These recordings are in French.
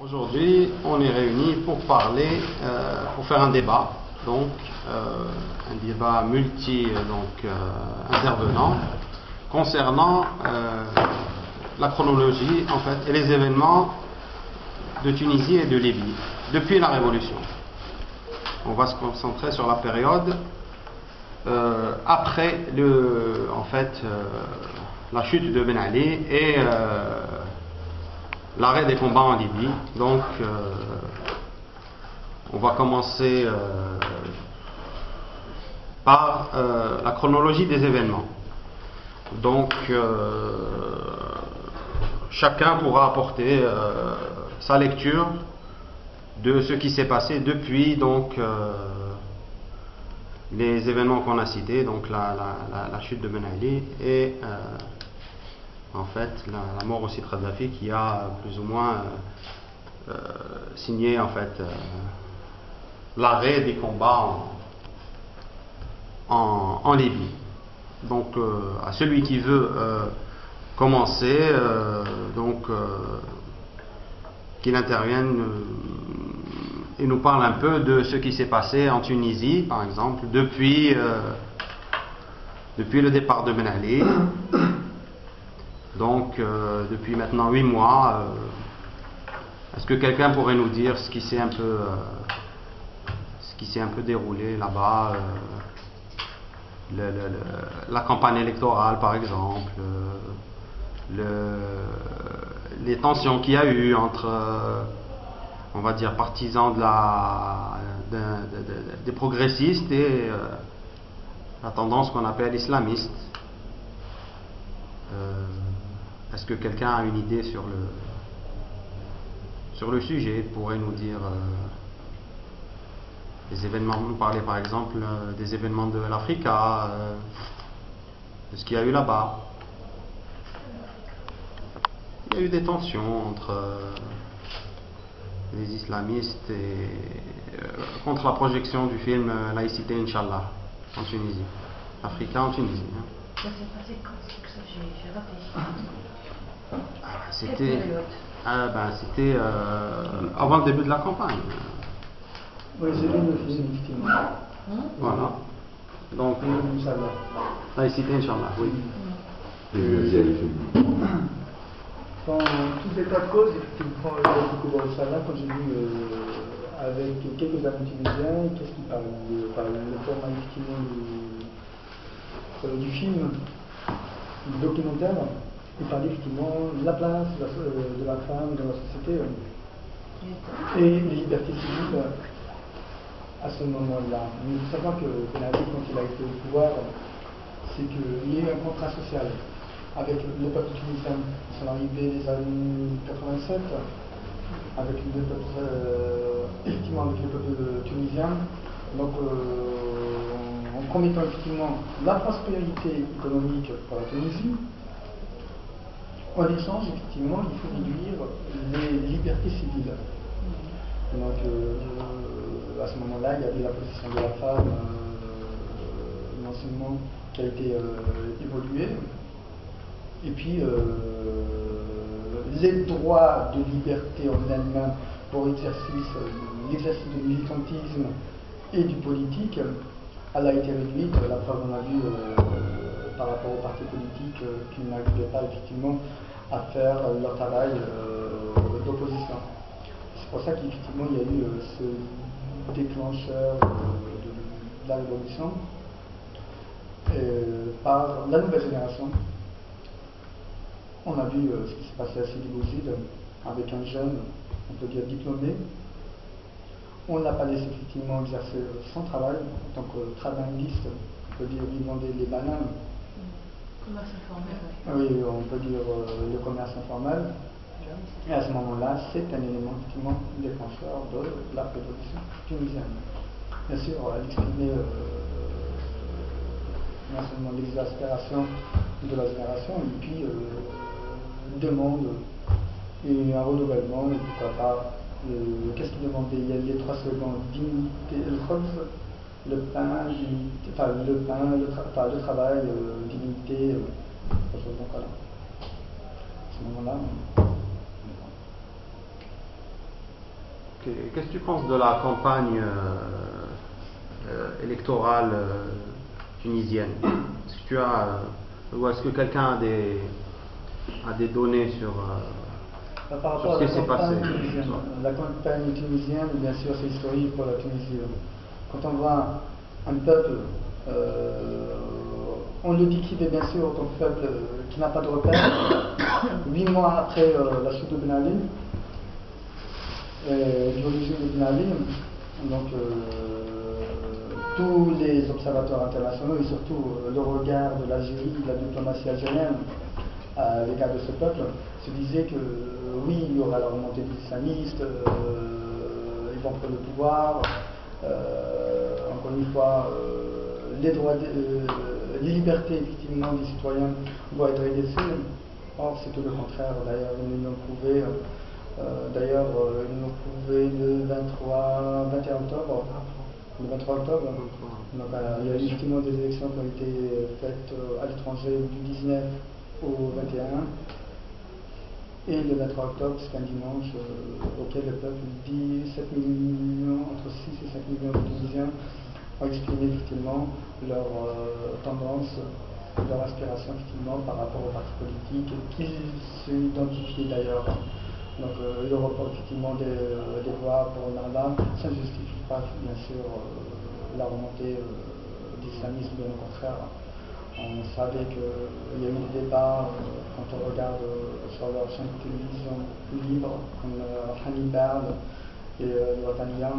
Aujourd'hui, on est réunis pour parler, pour faire un débat, donc un débat intervenant concernant la chronologie en fait et les événements de Tunisie et de Libye depuis la Révolution. On va se concentrer sur la période après la chute de Ben Ali et l'arrêt des combats en Libye. Donc on va commencer par la chronologie des événements. Donc chacun pourra apporter sa lecture de ce qui s'est passé depuis les événements qu'on a cités, donc la chute de Ben Ali et la mort aussi de Kadhafi, qui a plus ou moins signé l'arrêt des combats en Libye. Donc à celui qui veut commencer, qu'il intervienne et nous parle un peu de ce qui s'est passé en Tunisie, par exemple, depuis le départ de Ben Ali. Donc depuis maintenant 8 mois, est-ce que quelqu'un pourrait nous dire ce qui s'est un peu déroulé là-bas, la campagne électorale par exemple, les tensions qu'il y a eu entre on va dire partisans des progressistes et la tendance qu'on appelle islamiste. Est-ce que quelqu'un a une idée sur le sujet, pourrait nous dire les événements, nous parler par exemple des événements de l'Africa, de ce qu'il y a eu là-bas. Il y a eu des tensions entre les islamistes et contre la projection du film Laïcité Inch'Allah en Tunisie. Africa en Tunisie. Ça s'est passé quand? C'est que ça, j'ai raté. C'était avant le début de la campagne. Oui, c'est lui le film, effectivement. Voilà. Donc, Laïcité Inch'Allah, oui. Dans tous états de cause, effectivement, le Couloir Inch'Allah, quand j'ai vu avec quelques amis tunisiens, qu'est-ce qu'ils parlent le format effectivement du film, du documentaire, il parlait effectivement de la place de la femme dans la société et les libertés civiles à ce moment-là. Mais il faut savoir que Ben Ali, quand il a été au pouvoir, c'est qu'il y a eu un contrat social avec le peuple tunisien. Ils sont arrivés les années 87 avec le peuple tunisien. Donc en promettant effectivement la prospérité économique pour la Tunisie, en échange, effectivement, il faut réduire les libertés civiles. Donc, à ce moment-là, il y avait la position de la femme, l'enseignement qui a été évolué, et puis les droits de liberté en elles-mêmes pour l'exercice du militantisme et du politique, elle a été réduite. La preuve, on a vu par rapport aux partis politiques qui n'arrivaient pas effectivement à faire leur travail d'opposition. C'est pour ça qu'effectivement il y a eu ce déclencheur de la révolution par la nouvelle génération. On a vu ce qui s'est passé à Sidi Bouzid avec un jeune, on peut dire diplômé. On n'a pas laissé effectivement exercer son travail en tant que travailliste, on peut dire il vendait les bananes. Commerce informel, oui. Oui, on peut dire le commerce informel. Et à ce moment-là, c'est un élément effectivement déclencheur de la révolution tunisienne. Bien sûr, elle exprimait non seulement l'exaspération de la génération, et puis demande et un renouvellement, et pourquoi pas. Qu'est-ce qu'il demandait? Il y a les 3 slogans: dignité, le pain, le travail, dignité. Donc voilà. À ce moment-là. Qu'est-ce que tu penses de la campagne électorale tunisienne? Est-ce que tu as, ou est-ce que quelqu'un a des données sur par rapport ce à qui s'est passé? La campagne tunisienne, bien sûr, c'est historique pour la Tunisie. Quand on voit un peuple, on le décrivait bien sûr en tant que peuple qui n'a pas de repère. 8 mois après la chute de Ben Ali, du régime de Ben Ali, donc tous les observateurs internationaux et surtout le regard de l'Algérie, de la diplomatie algérienne à l'égard de ce peuple, se disaient que oui, il y aura la remontée des islamistes, ils vont prendre le pouvoir, encore une fois, les droits, les libertés effectivement des citoyens vont être redressées. Or, c'est tout le contraire. D'ailleurs, ils l'ont prouvé. Ils l'ont prouvé le 21 octobre. Le 23 octobre. Donc, il y a eu effectivement des élections qui ont été faites à l'étranger du 19 au 21. Et le 23 octobre, c'est un dimanche auquel le peuple dit 7 millions, entre 6 et 5 millions de Tunisiens ont exprimé effectivement leur tendance, leur aspiration effectivement par rapport aux partis politiques qu'ils se identifiaient d'ailleurs. Donc le report effectivement des voix pour Nada, ça ne justifie pas bien sûr la remontée d'islamisme, bien au contraire. On savait qu'il y a eu des débats quand on regarde sur leur chaîne de télévision libre, comme Hannibal et le Wataniya.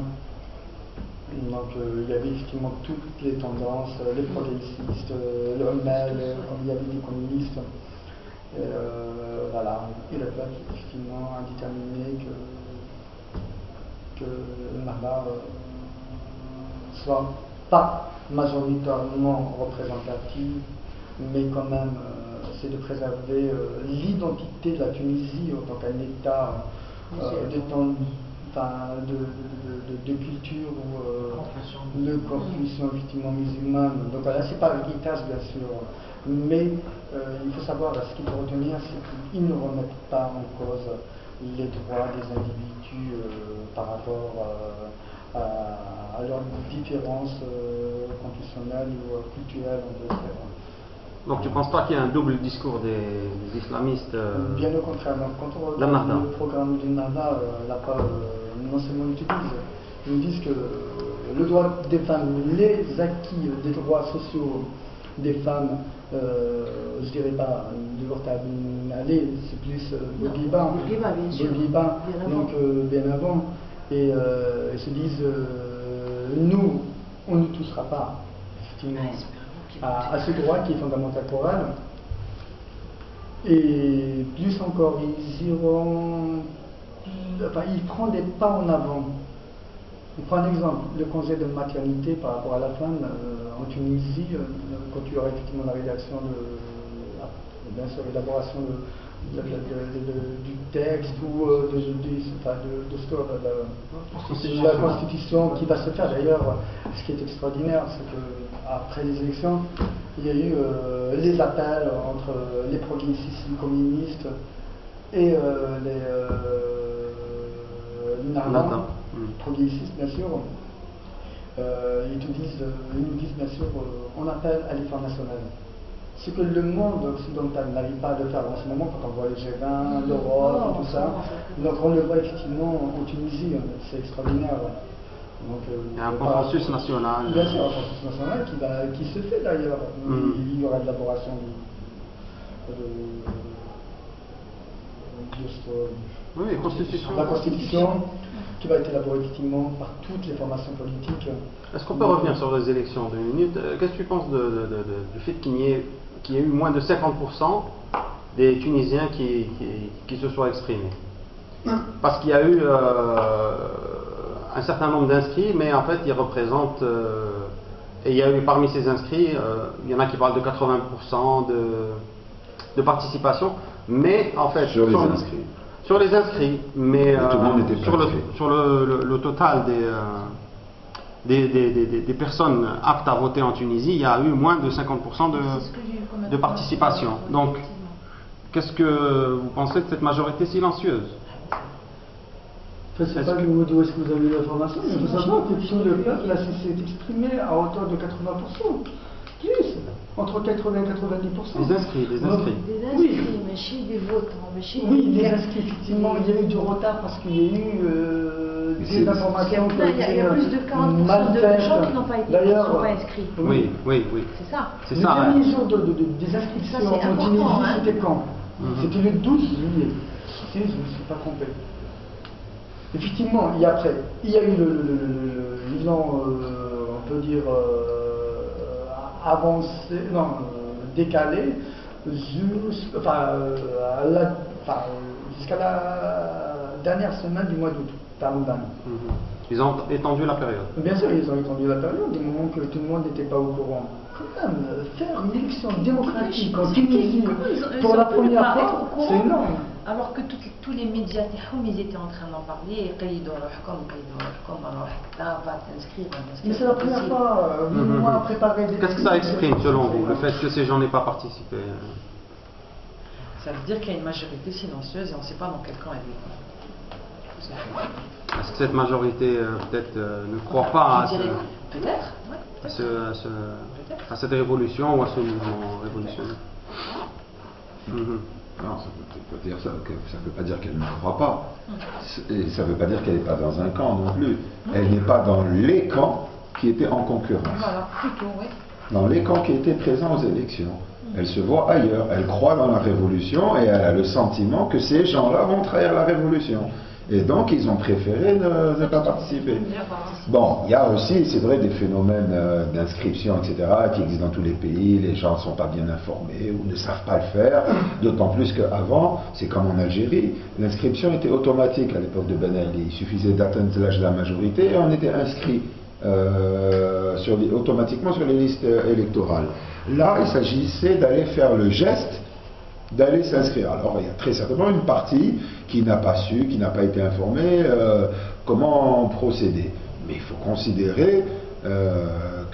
Donc il y avait effectivement toutes les tendances, les progressistes, le Hummel, il y avait des communistes. Voilà. Et le peuple effectivement a déterminé que Nahda soit pas majoritairement représentative, mais quand même c'est de préserver l'identité de la Tunisie en tant qu'un État de culture ou de confession effectivement musulmane. Donc là, c'est pas l'héritage bien sûr, mais il faut savoir, ce qu'il faut retenir, c'est qu'ils ne remettent pas en cause les droits des individus par rapport à leurs différences confessionnelles ou culturelles, on peut dire. Donc tu ne penses pas qu'il y a un double discours des islamistes Bien au contraire. Donc, quand on regarde le programme du Nahda, non seulement ils nous disent que le droit des femmes, les acquis des droits sociaux des femmes, je dirais pas de l'Ortabi, c'est plus Bourguiba, donc bien avant, et ils se disent nous, on ne touchera pas effectivement à ce droit qui est fondamental pour elle. Et plus encore, ils prennent des pas en avant. On prend un exemple, le congé de maternité par rapport à la femme en Tunisie, quand il y aura effectivement la rédaction bien sûr l'élaboration du texte ou de la constitution qui va se faire. D'ailleurs, ce qui est extraordinaire, c'est qu'après les élections, il y a eu les appels entre les progressistes communistes et les progressistes, bien sûr. Ils nous disent bien sûr, on appelle à l'effort national. Ce que le monde occidental n'arrive pas à le faire en ce moment, quand on voit le G20, l'Europe et tout ça. Donc on le voit effectivement en Tunisie, c'est extraordinaire. Donc, il y a un consensus national. Bien sûr, un consensus national qui se fait d'ailleurs. Il y aura l'élaboration la constitution qui va être élaborée effectivement par toutes les formations politiques. Est-ce qu'on peut revenir sur les élections 2 minutes? Qu'est-ce que tu penses du fait qu'il y ait eu moins de 50% des Tunisiens qui se soient exprimés? Parce qu'il y a eu un certain nombre d'inscrits, mais en fait ils représentent, et il y a eu parmi ces inscrits, il y en a qui parlent de 80% de participation, mais en fait sur les inscrits, mais tout le monde était sur le total des personnes aptes à voter en Tunisie, il y a eu moins de 50% de participation. Donc, qu'est-ce que vous pensez de cette majorité silencieuse? Enfin, c'est pas d'où est-ce que vous avez l'information, mais il faut savoir que tout le peuple s'est exprimé à hauteur de 80%. Plus, entre 80 et 90%. Les inscrits, les inscrits. Des inscrits, Oui. mais chez des votants, mais chez Oui, des... les inscrits, effectivement, il y a eu du retard parce qu'il y a eu des informations qui ont Il y a été plus de 40% mal de faites. gens qui n'ont pas été D'ailleurs, qui sont pas inscrits. Oui, oui, oui. C'est ça. C'est Le ça. dernier Ouais. jour des inscriptions Ça, c'est en important, Tunisie, hein. c'était quand Mhm. C'était le 12 juillet. Si je ne me suis pas trompé. Effectivement, et après, il y a eu l'élan, on peut dire, avancé, non, décalé, jusqu'à la dernière semaine du mois d'août, Ramadan. Mhm. Ils ont étendu la période. Bien sûr, ils ont étendu la période, du moment que tout le monde n'était pas au courant. Quand même, faire une élection démocratique en Tunisie, pour la première fois, c'est énorme. Alors que tous les médias, ils étaient en train d'en parler, Mais c'est la première fois, 8 mois à préparer des... Qu'est-ce que ça exprime selon vous, le fait que ces gens n'aient pas participé? Ça veut dire qu'il y a une majorité silencieuse et on ne sait pas dans quel camp elle est. Est-ce que cette majorité peut-être ne croit pas Peut-être, ouais. à cette révolution ou à ce mouvement révolutionnaire? Mhm. Non, ça peut dire ça veut pas dire qu'elle ne croit pas. Et ça ne veut pas dire qu'elle n'est pas dans un camp non plus. Elle n'est pas dans les camps qui étaient en concurrence. Voilà, plutôt, oui. Dans les camps qui étaient présents aux élections. Elle se voit ailleurs. Elle croit dans la révolution et elle a le sentiment que ces gens-là vont trahir la révolution. Et donc, ils ont préféré ne pas participer. Bon, il y a aussi, c'est vrai, des phénomènes d'inscription, etc., qui existent dans tous les pays. Les gens ne sont pas bien informés ou ne savent pas le faire. D'autant plus qu'avant, c'est comme en Algérie, l'inscription était automatique à l'époque de Ben Ali. Il suffisait d'atteindre l'âge de la majorité et on était inscrit automatiquement sur les listes électorales. Là, il s'agissait d'aller faire le geste d'aller s'inscrire. Alors, il y a très certainement une partie qui n'a pas su, qui n'a pas été informée comment procéder. Mais il faut considérer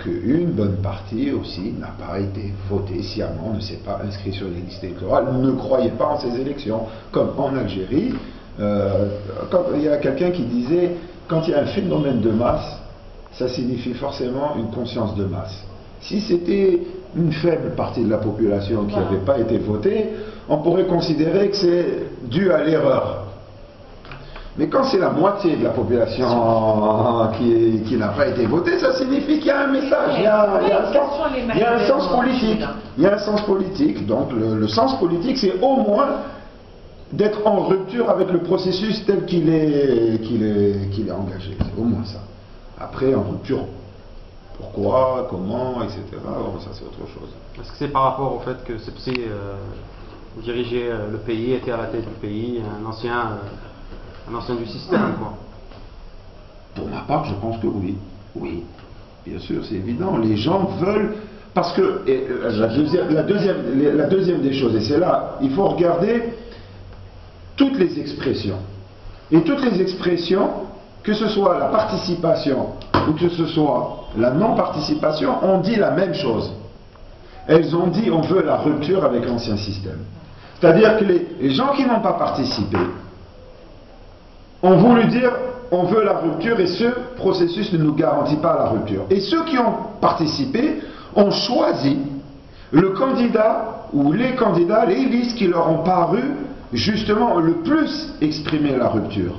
qu'une bonne partie aussi n'a pas été votée sciemment, ne s'est pas inscrit sur les listes électorales, ne croyait pas en ces élections. Comme en Algérie, quand il y a quelqu'un qui disait, quand il y a un phénomène de masse, ça signifie forcément une conscience de masse. Si c'était une faible partie de la population qui n'avait pas été votée, on pourrait considérer que c'est dû à l'erreur. Mais quand c'est la moitié de la population qui n'a pas été votée, ça signifie qu'il y a un message, il y a un sens politique. Il y a un sens politique. Donc le sens politique, c'est au moins d'être en rupture avec le processus tel qu'il est engagé. C'est au moins ça. Après, en rupture, pourquoi, comment, etc. Alors, ça, c'est autre chose. Est-ce que c'est par rapport au fait que Sepsi dirigeait le pays, était à la tête du pays, un ancien du système, quoi? Pour ma part, je pense que oui. Oui, bien sûr, c'est évident. Les gens veulent... Parce que la deuxième des choses, et c'est là, il faut regarder toutes les expressions. Et toutes les expressions, que ce soit la participation ou que ce soit la non-participation, ont dit la même chose. Elles ont dit on veut la rupture avec l'ancien système. C'est-à-dire que les gens qui n'ont pas participé ont voulu dire on veut la rupture et ce processus ne nous garantit pas la rupture. Et ceux qui ont participé ont choisi le candidat ou les candidats, les listes qui leur ont paru justement le plus exprimer la rupture.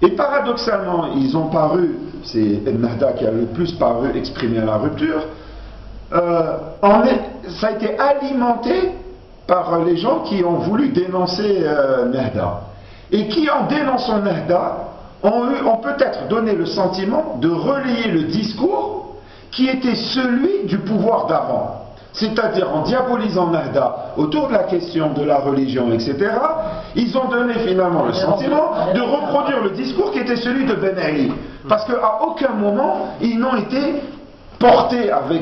Et paradoxalement, ils ont paru, c'est Ennahda qui a le plus paru exprimer la rupture, ça a été alimenté par les gens qui ont voulu dénoncer Nahda. Et qui, en dénonçant Nahda, ont peut-être donné le sentiment de relayer le discours qui était celui du pouvoir d'avant. C'est-à-dire en diabolisant Nahda autour de la question de la religion, etc., ils ont donné finalement le sentiment de reproduire le discours qui était celui de Ben Ali. Parce qu'à aucun moment, ils n'ont été portés avec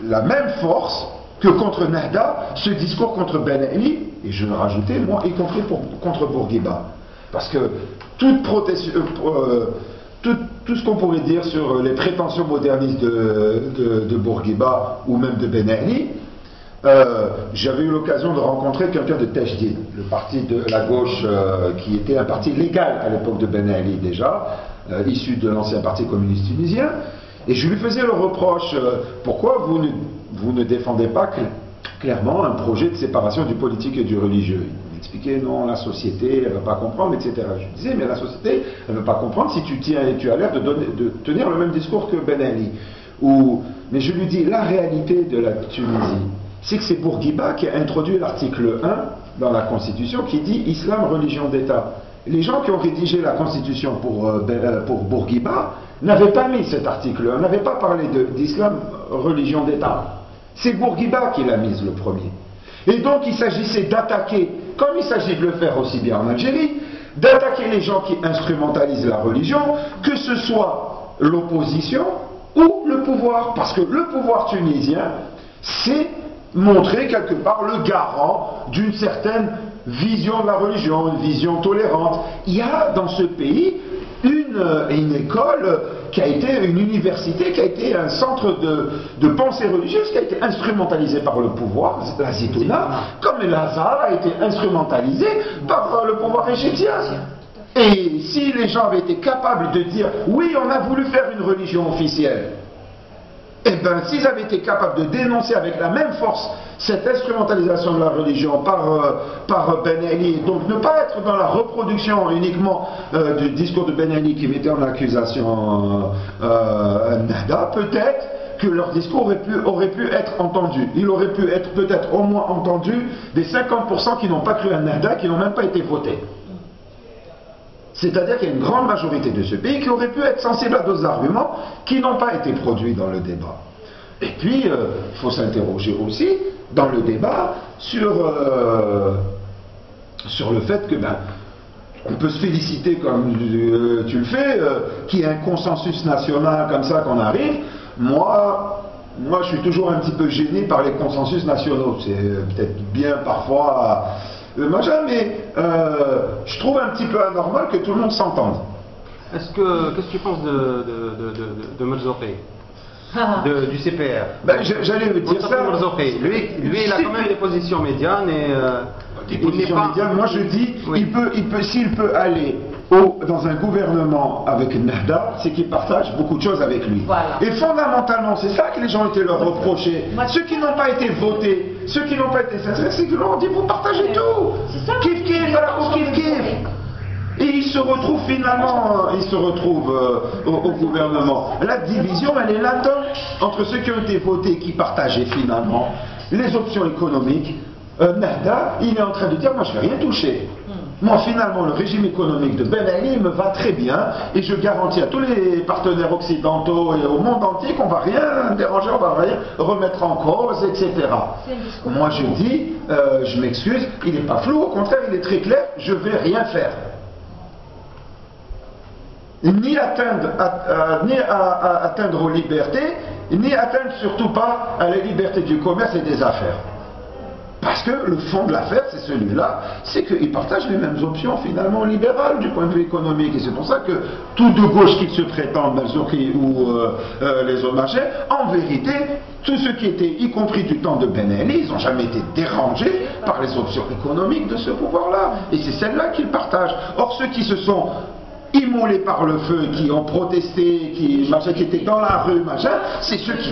la même force que contre Nahda, ce discours contre Ben Ali, et je vais rajouter, moi, y compris contre Bourguiba. Parce que tout ce qu'on pourrait dire sur les prétentions modernistes de Bourguiba ou même de Ben Ali, j'avais eu l'occasion de rencontrer quelqu'un de Tajdid, le parti de la gauche qui était un parti légal à l'époque de Ben Ali déjà, issu de l'ancien parti communiste tunisien, et je lui faisais le reproche, pourquoi vous ne défendez pas clairement un projet de séparation du politique et du religieux? Il m'expliquait non, la société elle ne va pas comprendre, etc. Je disais mais la société elle ne va pas comprendre si tu as l'air de tenir le même discours que Ben Ali. Mais je lui dis la réalité de la Tunisie, c'est que c'est Bourguiba qui a introduit l'article 1 dans la Constitution qui dit Islam, religion d'État. Les gens qui ont rédigé la Constitution pour Bourguiba n'avaient pas mis cet article 1, n'avaient pas parlé d'Islam, religion d'État. C'est Bourguiba qui l'a mise le premier. Et donc il s'agissait d'attaquer, comme il s'agit de le faire aussi bien en Algérie, d'attaquer les gens qui instrumentalisent la religion, que ce soit l'opposition ou le pouvoir. Parce que le pouvoir tunisien, c'est montrer quelque part le garant d'une certaine vision de la religion, une vision tolérante. Il y a dans ce pays une école qui a été une université, qui a été un centre de pensée religieuse, qui a été instrumentalisé par le pouvoir, la Zitouna, comme l'Azhar a été instrumentalisé par le pouvoir égyptien. Et si les gens avaient été capables de dire oui, on a voulu faire une religion officielle, eh bien, s'ils avaient été capables de dénoncer avec la même force cette instrumentalisation de la religion par Ben Ali, donc ne pas être dans la reproduction uniquement du discours de Ben Ali qui mettait en accusation Nahda, peut-être que leur discours aurait pu être entendu. Il aurait pu être peut-être au moins entendu des 50% qui n'ont pas cru à Nahda, qui n'ont même pas été votés. C'est-à-dire qu'il y a une grande majorité de ce pays qui aurait pu être sensible à d'autres arguments qui n'ont pas été produits dans le débat. Et puis, il faut s'interroger aussi dans le débat sur le fait que on peut se féliciter comme tu le fais, qu'il y ait un consensus national comme ça qu'on arrive. Moi, je suis toujours un petit peu gêné par les consensus nationaux. C'est peut-être bien parfois mais je trouve un petit peu anormal que tout le monde s'entende. Qu'est-ce que tu penses de Merzouki, du CPR? J'allais le dire ça. Lui, il a quand même des positions médianes et des positions médianes. Moi, je dis, oui. S'il peut aller dans un gouvernement avec Nahda, c'est qu'il partage beaucoup de choses avec lui. Voilà. Et fondamentalement, c'est ça que les gens ont été leur reprocher. Ceux qui n'ont pas été votés, ceux qui n'ont pas été sincères, c'est qu'ils leur ont dit vous partagez tout. Kif kif, kif kif. Et ils se retrouvent finalement, au gouvernement. La division, elle est latente entre ceux qui ont été votés, qui partageaient finalement les options économiques. Nahda, il est en train de dire moi je ne vais rien toucher. Moi, finalement, le régime économique de Ben Ali me va très bien et je garantis à tous les partenaires occidentaux et au monde entier qu'on ne va rien déranger, on ne va rien remettre en cause, etc. Moi, je dis, je m'excuse, il n'est pas flou, au contraire, il est très clair, je ne vais rien faire. Ni atteindre aux libertés, ni atteindre surtout pas à la liberté du commerce et des affaires. Parce que le fond de l'affaire, c'est celui-là, c'est qu'ils partagent les mêmes options finalement libérales du point de vue économique. Et c'est pour ça que tout de gauche qui se prétendent, Merzouki ou les autres machins, en vérité, tous ceux qui étaient, y compris du temps de Ben Ali, ils n'ont jamais été dérangés par les options économiques de ce pouvoir-là. Et c'est celle-là qu'ils partagent. Or, ceux qui se sont immolés par le feu, qui ont protesté, qui étaient dans la rue, c'est ceux qui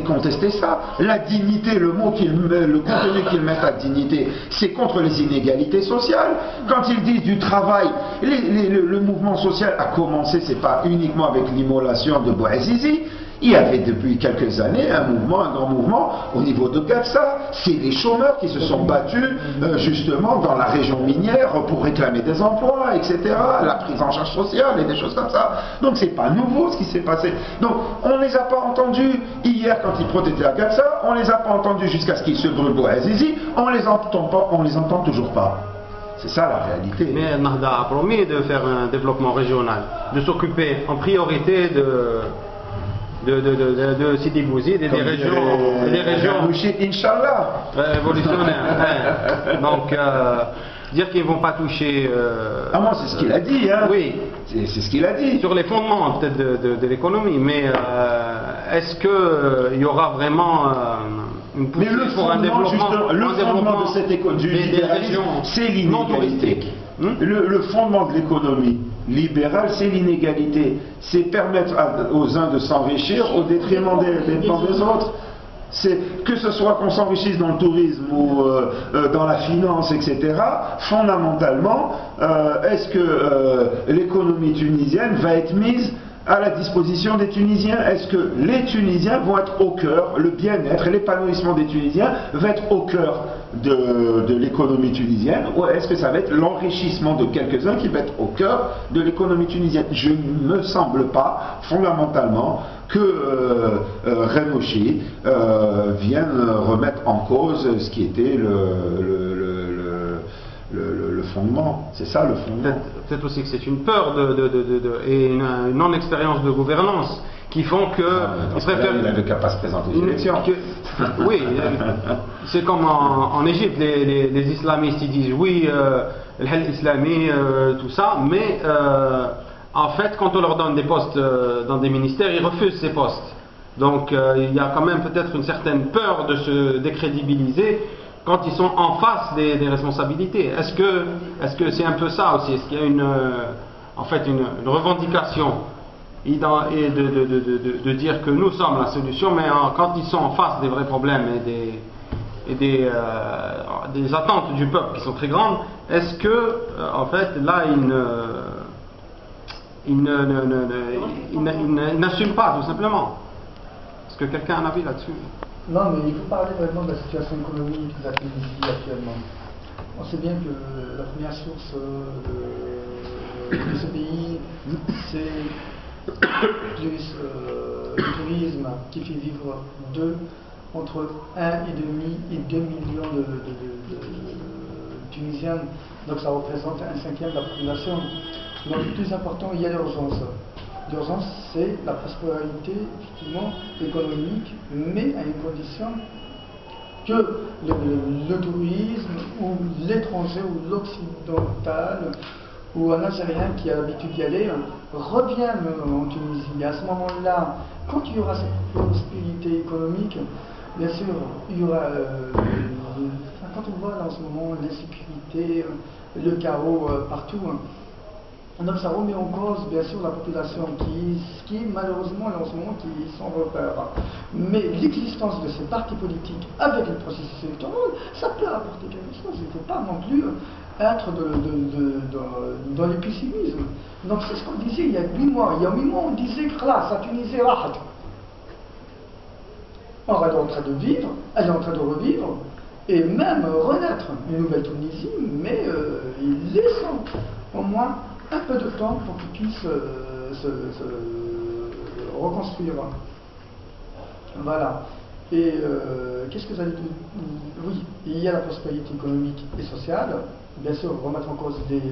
contestaient ça. La dignité, le contenu qu'ils mettent à dignité, c'est contre les inégalités sociales. Quand ils disent du travail, le mouvement social a commencé, c'est pas uniquement avec l'immolation de Bouazizi. Il y avait depuis quelques années un grand mouvement au niveau de Gafsa. C'est les chômeurs qui se sont battus justement dans la région minière pour réclamer des emplois, etc. La prise en charge sociale et des choses comme ça. Donc c'est pas nouveau ce qui s'est passé. Donc on les a pas entendus hier quand ils protestaient à Gafsa, on les a pas entendus jusqu'à ce qu'ils se brûlent Bouazizi, on les entend toujours pas. C'est ça la réalité. Mais Nahda a promis de faire un développement régional, de s'occuper en priorité de Sidi Bouzid et des régions Inch'Allah révolutionnaires. Donc dire qu'ils ne vont pas toucher moi c'est ce qu'il a dit hein. Oui, c'est ce qu'il a dit sur les fondements peut-être de l'économie, mais est-ce qu'il y aura vraiment une Mais le poussée pour un fondement, développement, justement, le un fondement développement de cette économie, du des libéralisme, régions c'est non l'inégalité. touristiques. Le fondement de l'économie libérale, c'est l'inégalité. C'est permettre aux uns de s'enrichir au détriment des autres. Que ce soit qu'on s'enrichisse dans le tourisme ou dans la finance, etc., fondamentalement, est-ce que l'économie tunisienne va être mise à la disposition des Tunisiens? Est-ce que les Tunisiens vont être au cœur, le bien-être, l'épanouissement des Tunisiens va être au cœur de l'économie tunisienne, ou est-ce que ça va être l'enrichissement de quelques-uns qui va être au cœur de l'économie tunisienne? Je ne me semble pas, fondamentalement, que Ghannouchi vienne remettre en cause ce qui était le fondement. C'est ça le fondement. Peut-être aussi que c'est une peur et une non-expérience de gouvernance qui font que il n'avait qu'à pas se présenter aux élections. Oui, c'est comme en Égypte, les islamistes ils disent oui, le hal islami, tout ça, mais en fait, quand on leur donne des postes dans des ministères, ils refusent ces postes. Donc il y a quand même peut-être une certaine peur de se décrédibiliser quand ils sont en face des responsabilités. Est-ce que c'est un peu ça aussi? Est-ce qu'il y a une revendication et de dire que nous sommes la solution, mais quand ils sont en face des vrais problèmes et des attentes du peuple qui sont très grandes, est-ce que en fait là ils n'assument pas tout simplement? Est-ce que quelqu'un a un avis là-dessus? Non, mais il faut parler vraiment de la situation économique de la Tunisie actuellement. On sait bien que la première source de ce pays, c'est plus le tourisme qui fait vivre entre 1,5 et 2 millions de Tunisiens. Donc ça représente 1/5 de la population. Donc le plus important, il y a l'urgence. L'urgence, c'est la prospérité effectivement économique, mais à une condition que le tourisme ou l'étranger ou l'occidental ou un Algérien qui a l'habitude d'y aller revienne en Tunisie. À ce moment-là, quand il y aura cette prospérité économique, bien sûr, il y aura, quand on voit là en ce moment l'insécurité, le chaos partout, donc ça remet en cause bien sûr la population qui malheureusement en ce moment qui sont repères. Mais l'existence de ces partis politiques avec le processus électoral, ça peut apporter quelque chose. Il ne faut pas non plus être dans le pessimisme. Donc c'est ce qu'on disait il y a 8 mois. Il y a 8 mois on disait que là, ça Tunisie rahat. Or elle est en train de vivre, elle est en train de revivre et même renaître une nouvelle Tunisie, mais laissant au moins un peu de temps pour qu'ils puissent se reconstruire. Voilà. Et qu'est-ce que vous allez dire? Oui, il y a la prospérité économique et sociale, bien sûr, remettre en cause des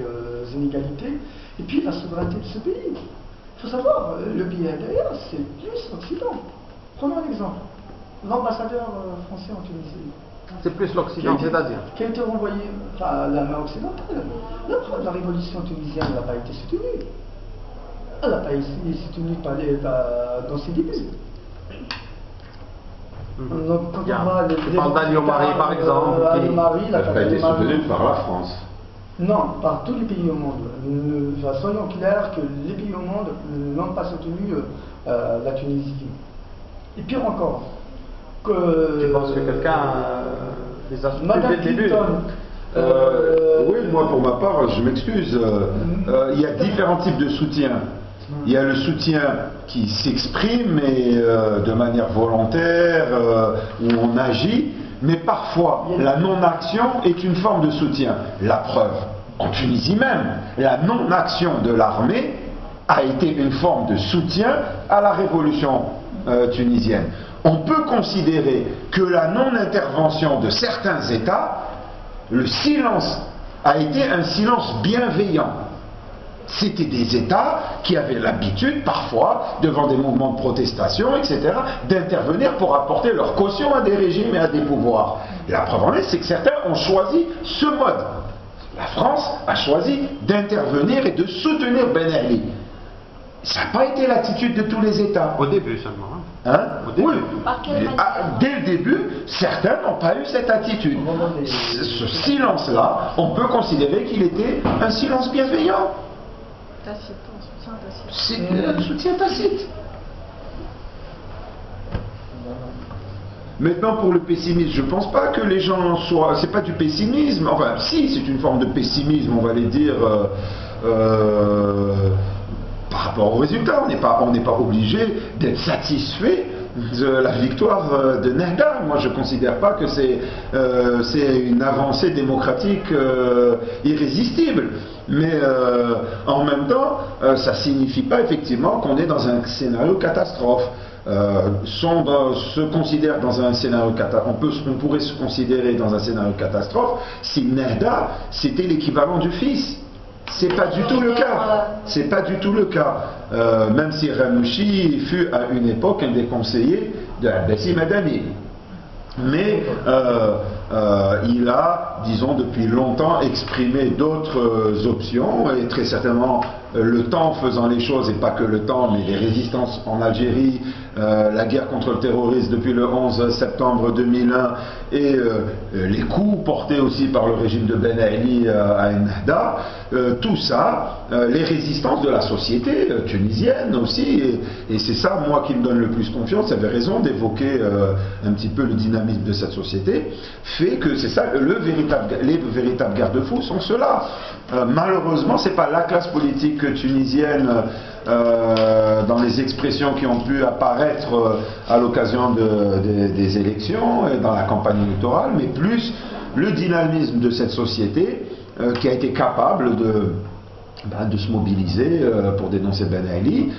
inégalités, et puis la souveraineté de ce pays. Il faut savoir, le pays derrière, c'est plus l'Occident. Prenons un exemple. L'ambassadeur français en Tunisie. C'est plus l'Occident, c'est-à-dire qui a été renvoyé à la main occidentale. La révolution tunisienne n'a pas été soutenue. Elle n'a pas été soutenue dans ses débuts. Donc, quand on voit tu parles d'Aliomari par exemple, qui n'a pas été soutenue par la France. Non, par tous les pays au monde. Soyons clairs que les pays au monde n'ont pas soutenu la Tunisie. Et pire encore, tu penses que quelqu'un les a soutenus dès le début? Oui, moi pour ma part, je m'excuse. Il y a différents types de soutien. Il y a le soutien qui s'exprime de manière volontaire, où on agit, mais parfois la non-action est une forme de soutien. La preuve, en Tunisie même, la non-action de l'armée a été une forme de soutien à la révolution tunisienne. On peut considérer que la non-intervention de certains États, le silence a été un silence bienveillant. C'était des États qui avaient l'habitude, parfois, devant des mouvements de protestation, etc., d'intervenir pour apporter leur caution à des régimes et à des pouvoirs. La preuve en est, c'est que certains ont choisi ce mode. La France a choisi d'intervenir et de soutenir Ben Ali. Ça n'a pas été l'attitude de tous les États. Au début seulement. Hein? Au début. Oui. Par quelle manière? Dès le début, certains n'ont pas eu cette attitude. Ce silence-là, on peut considérer qu'il était un silence bienveillant. Tacite, un soutien tacite. C'est un soutien tacite. Maintenant, pour le pessimisme, je ne pense pas que les gens soient... C'est pas du pessimisme. Enfin, si, c'est une forme de pessimisme, on va les dire... par rapport au résultat, on n'est pas obligé d'être satisfait de la victoire de Nahda. Moi, je ne considère pas que c'est une avancée démocratique irrésistible. Mais en même temps, ça ne signifie pas effectivement qu'on est dans un scénario catastrophe. Se considère dans un scénario catastrophe. On pourrait se considérer dans un scénario catastrophe si Nahda c'était l'équivalent du fils. C'est pas du tout le cas. C'est pas du tout le cas. Même si Ranouchi fut à une époque un des conseillers de Abbasi Madani. Mais il a, disons, depuis longtemps exprimé d'autres options, et très certainement le temps faisant les choses, et pas que le temps, mais les résistances en Algérie, la guerre contre le terrorisme depuis le 11 septembre 2001, et les coups portés aussi par le régime de Ben Ali à Ennahda, tout ça, les résistances de la société tunisienne aussi, et c'est ça, moi, qui me donne le plus confiance. J'avais raison d'évoquer un petit peu le dynamisme de cette société, fait que c'est ça, les véritables garde-fous sont ceux-là. Malheureusement, c'est pas la classe politique tunisienne dans les expressions qui ont pu apparaître à l'occasion des élections et dans la campagne électorale, mais plus le dynamisme de cette société qui a été capable de se mobiliser pour dénoncer Ben Ali,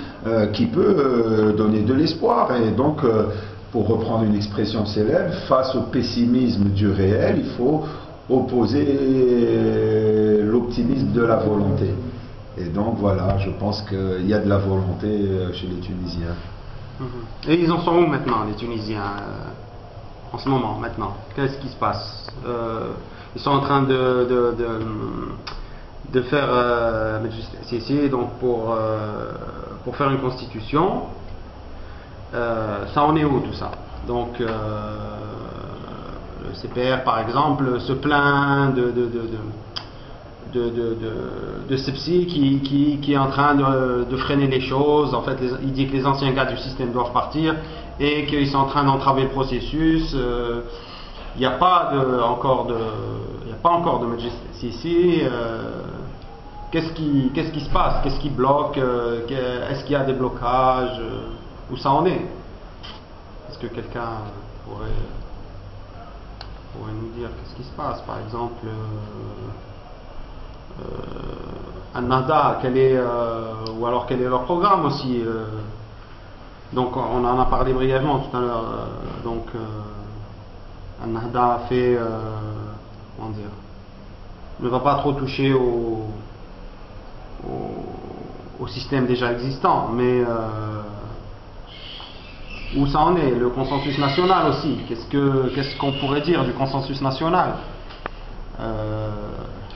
qui peut donner de l'espoir. Et donc, pour reprendre une expression célèbre, face au pessimisme du réel, il faut opposer l'optimisme de la volonté. Et donc voilà, je pense qu'il y a de la volonté chez les Tunisiens. Et ils en sont où maintenant, les Tunisiens, en ce moment, maintenant? Qu'est-ce qui se passe? Ils sont en train de faire donc pour faire une constitution. Ça en est où tout ça? Donc le CPR par exemple se plaint de Sepsi qui est en train de freiner les choses. En fait, il dit que les anciens gars du système doivent partir et qu'ils sont en train d'entraver le processus. Il n'y a pas encore de Majlis ici. Qu'est-ce qui se passe? Qu'est-ce qui bloque? Est-ce qu'il y a des blocages? Où ça en est? Est-ce que quelqu'un pourrait nous dire qu'est-ce qui se passe? Par exemple, Ennahda, ou alors quel est leur programme aussi? Donc on en a parlé brièvement tout à l'heure. Donc Ennahda fait, comment dire, ne va pas trop toucher au système déjà existant, mais où ça en est? Le consensus national aussi. Qu'est-ce qu'on pourrait dire du consensus national?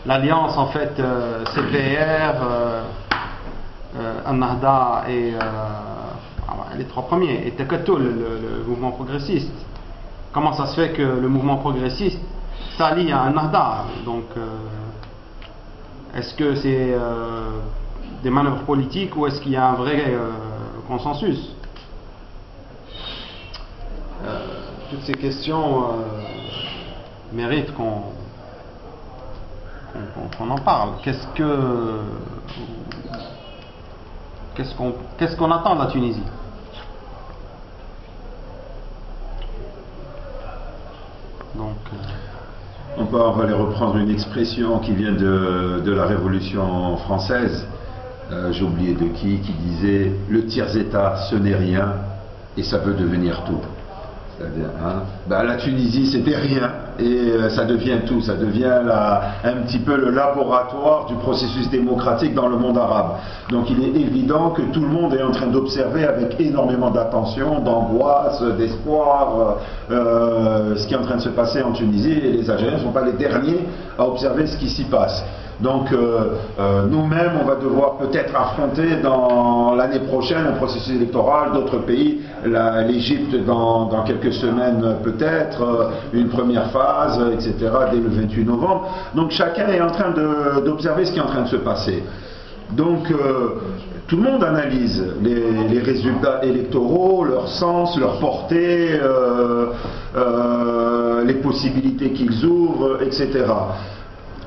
L'alliance en fait CPR, Ennahda et les trois premiers, et Takatul, le mouvement progressiste. Comment ça se fait que le mouvement progressiste s'allie à Ennahda? Donc est-ce que c'est des manœuvres politiques ou est-ce qu'il y a un vrai consensus? Toutes ces questions méritent qu'on en parle. Qu'est-ce qu'on attend de la Tunisie? Donc on va aller reprendre une expression qui vient de la Révolution française. J'ai oublié de qui disait « le tiers-état ce n'est rien et ça peut devenir tout ». C'est-à-dire, la Tunisie c'était rien et ça devient tout, ça devient un petit peu le laboratoire du processus démocratique dans le monde arabe. Donc il est évident que tout le monde est en train d'observer avec énormément d'attention, d'angoisse, d'espoir ce qui est en train de se passer en Tunisie, et les Algériens ne sont pas les derniers à observer ce qui s'y passe. Donc nous-mêmes, on va devoir peut-être affronter dans l'année prochaine un processus électoral, d'autres pays, l'Égypte dans quelques semaines peut-être, une première phase, etc., dès le 28 novembre. Donc chacun est en train d'observer ce qui est en train de se passer. Donc tout le monde analyse les résultats électoraux, leur sens, leur portée, les possibilités qu'ils ouvrent, etc.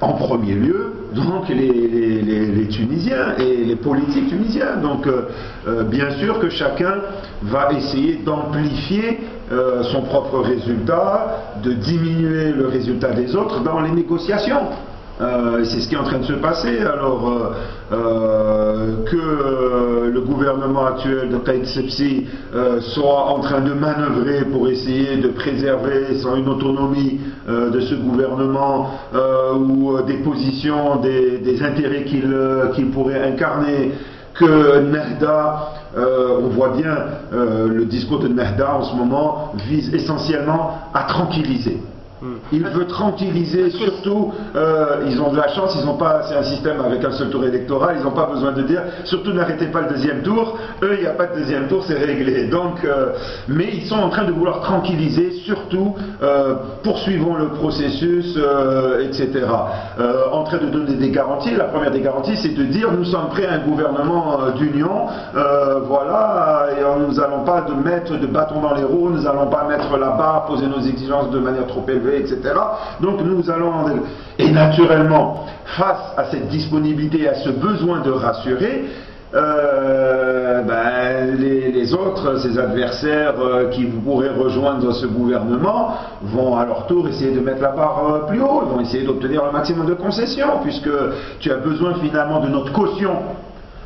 En premier lieu, donc les Tunisiens et les politiques tunisiens. Donc bien sûr que chacun va essayer d'amplifier son propre résultat, de diminuer le résultat des autres dans les négociations. C'est ce qui est en train de se passer. Alors que le gouvernement actuel de Kais Saied soit en train de manœuvrer pour essayer de préserver une autonomie de ce gouvernement ou des positions, des intérêts qu'il pourrait incarner, que Nahda, on voit bien le discours de Nahda en ce moment vise essentiellement à tranquilliser. Il veut tranquilliser, surtout, ils ont de la chance, ils n'ont pas, c'est un système avec un seul tour électoral, ils n'ont pas besoin de dire, surtout n'arrêtez pas le deuxième tour, eux il n'y a pas de deuxième tour, c'est réglé. Donc, mais ils sont en train de vouloir tranquilliser, surtout, poursuivons le processus, etc. En train de donner des garanties. La première des garanties, c'est de dire, nous sommes prêts à un gouvernement d'union, voilà, et nous n'allons pas mettre de bâton dans les roues, nous n'allons pas mettre la barre, poser nos exigences de manière trop élevée, etc. Donc nous allons, et naturellement, face à cette disponibilité, à ce besoin de rassurer, les autres, ces adversaires qui pourraient rejoindre ce gouvernement, vont à leur tour essayer de mettre la barre plus haut, ils vont essayer d'obtenir le maximum de concessions, puisque tu as besoin finalement de notre caution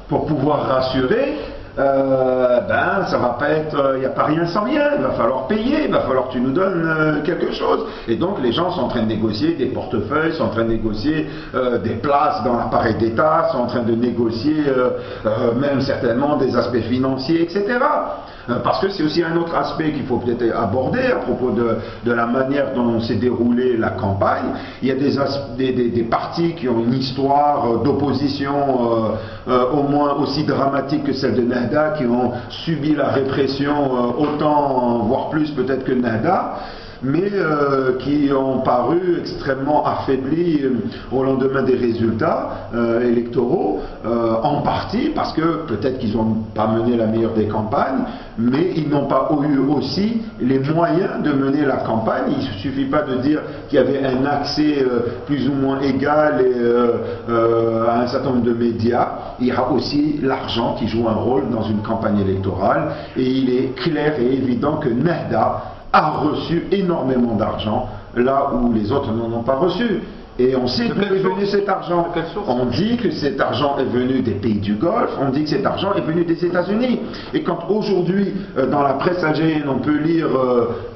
pour pouvoir rassurer. Ça va pas être, il n'y a pas rien sans rien, il va falloir payer, il va falloir que tu nous donnes quelque chose. Et donc les gens sont en train de négocier des portefeuilles, sont en train de négocier des places dans l'appareil d'État, sont en train de négocier même certainement des aspects financiers, etc. Parce que c'est aussi un autre aspect qu'il faut peut-être aborder à propos de la manière dont s'est déroulée la campagne. Il y a des partis qui ont une histoire d'opposition au moins aussi dramatique que celle de Nahda, qui ont subi la répression autant, voire plus peut-être que Nahda, mais qui ont paru extrêmement affaiblis au lendemain des résultats électoraux, en partie parce que peut-être qu'ils n'ont pas mené la meilleure des campagnes, mais ils n'ont pas eu aussi les moyens de mener la campagne. Il ne suffit pas de dire qu'il y avait un accès plus ou moins égal à un certain nombre de médias. Il y a aussi l'argent qui joue un rôle dans une campagne électorale, et il est clair et évident que Nahda a reçu énormément d'argent là où les autres n'en ont pas reçu. Et on sait d'où est venu cet argent. On dit que cet argent est venu des pays du Golfe, on dit que cet argent est venu des États-Unis. Et quand aujourd'hui, dans la presse algérienne, on peut lire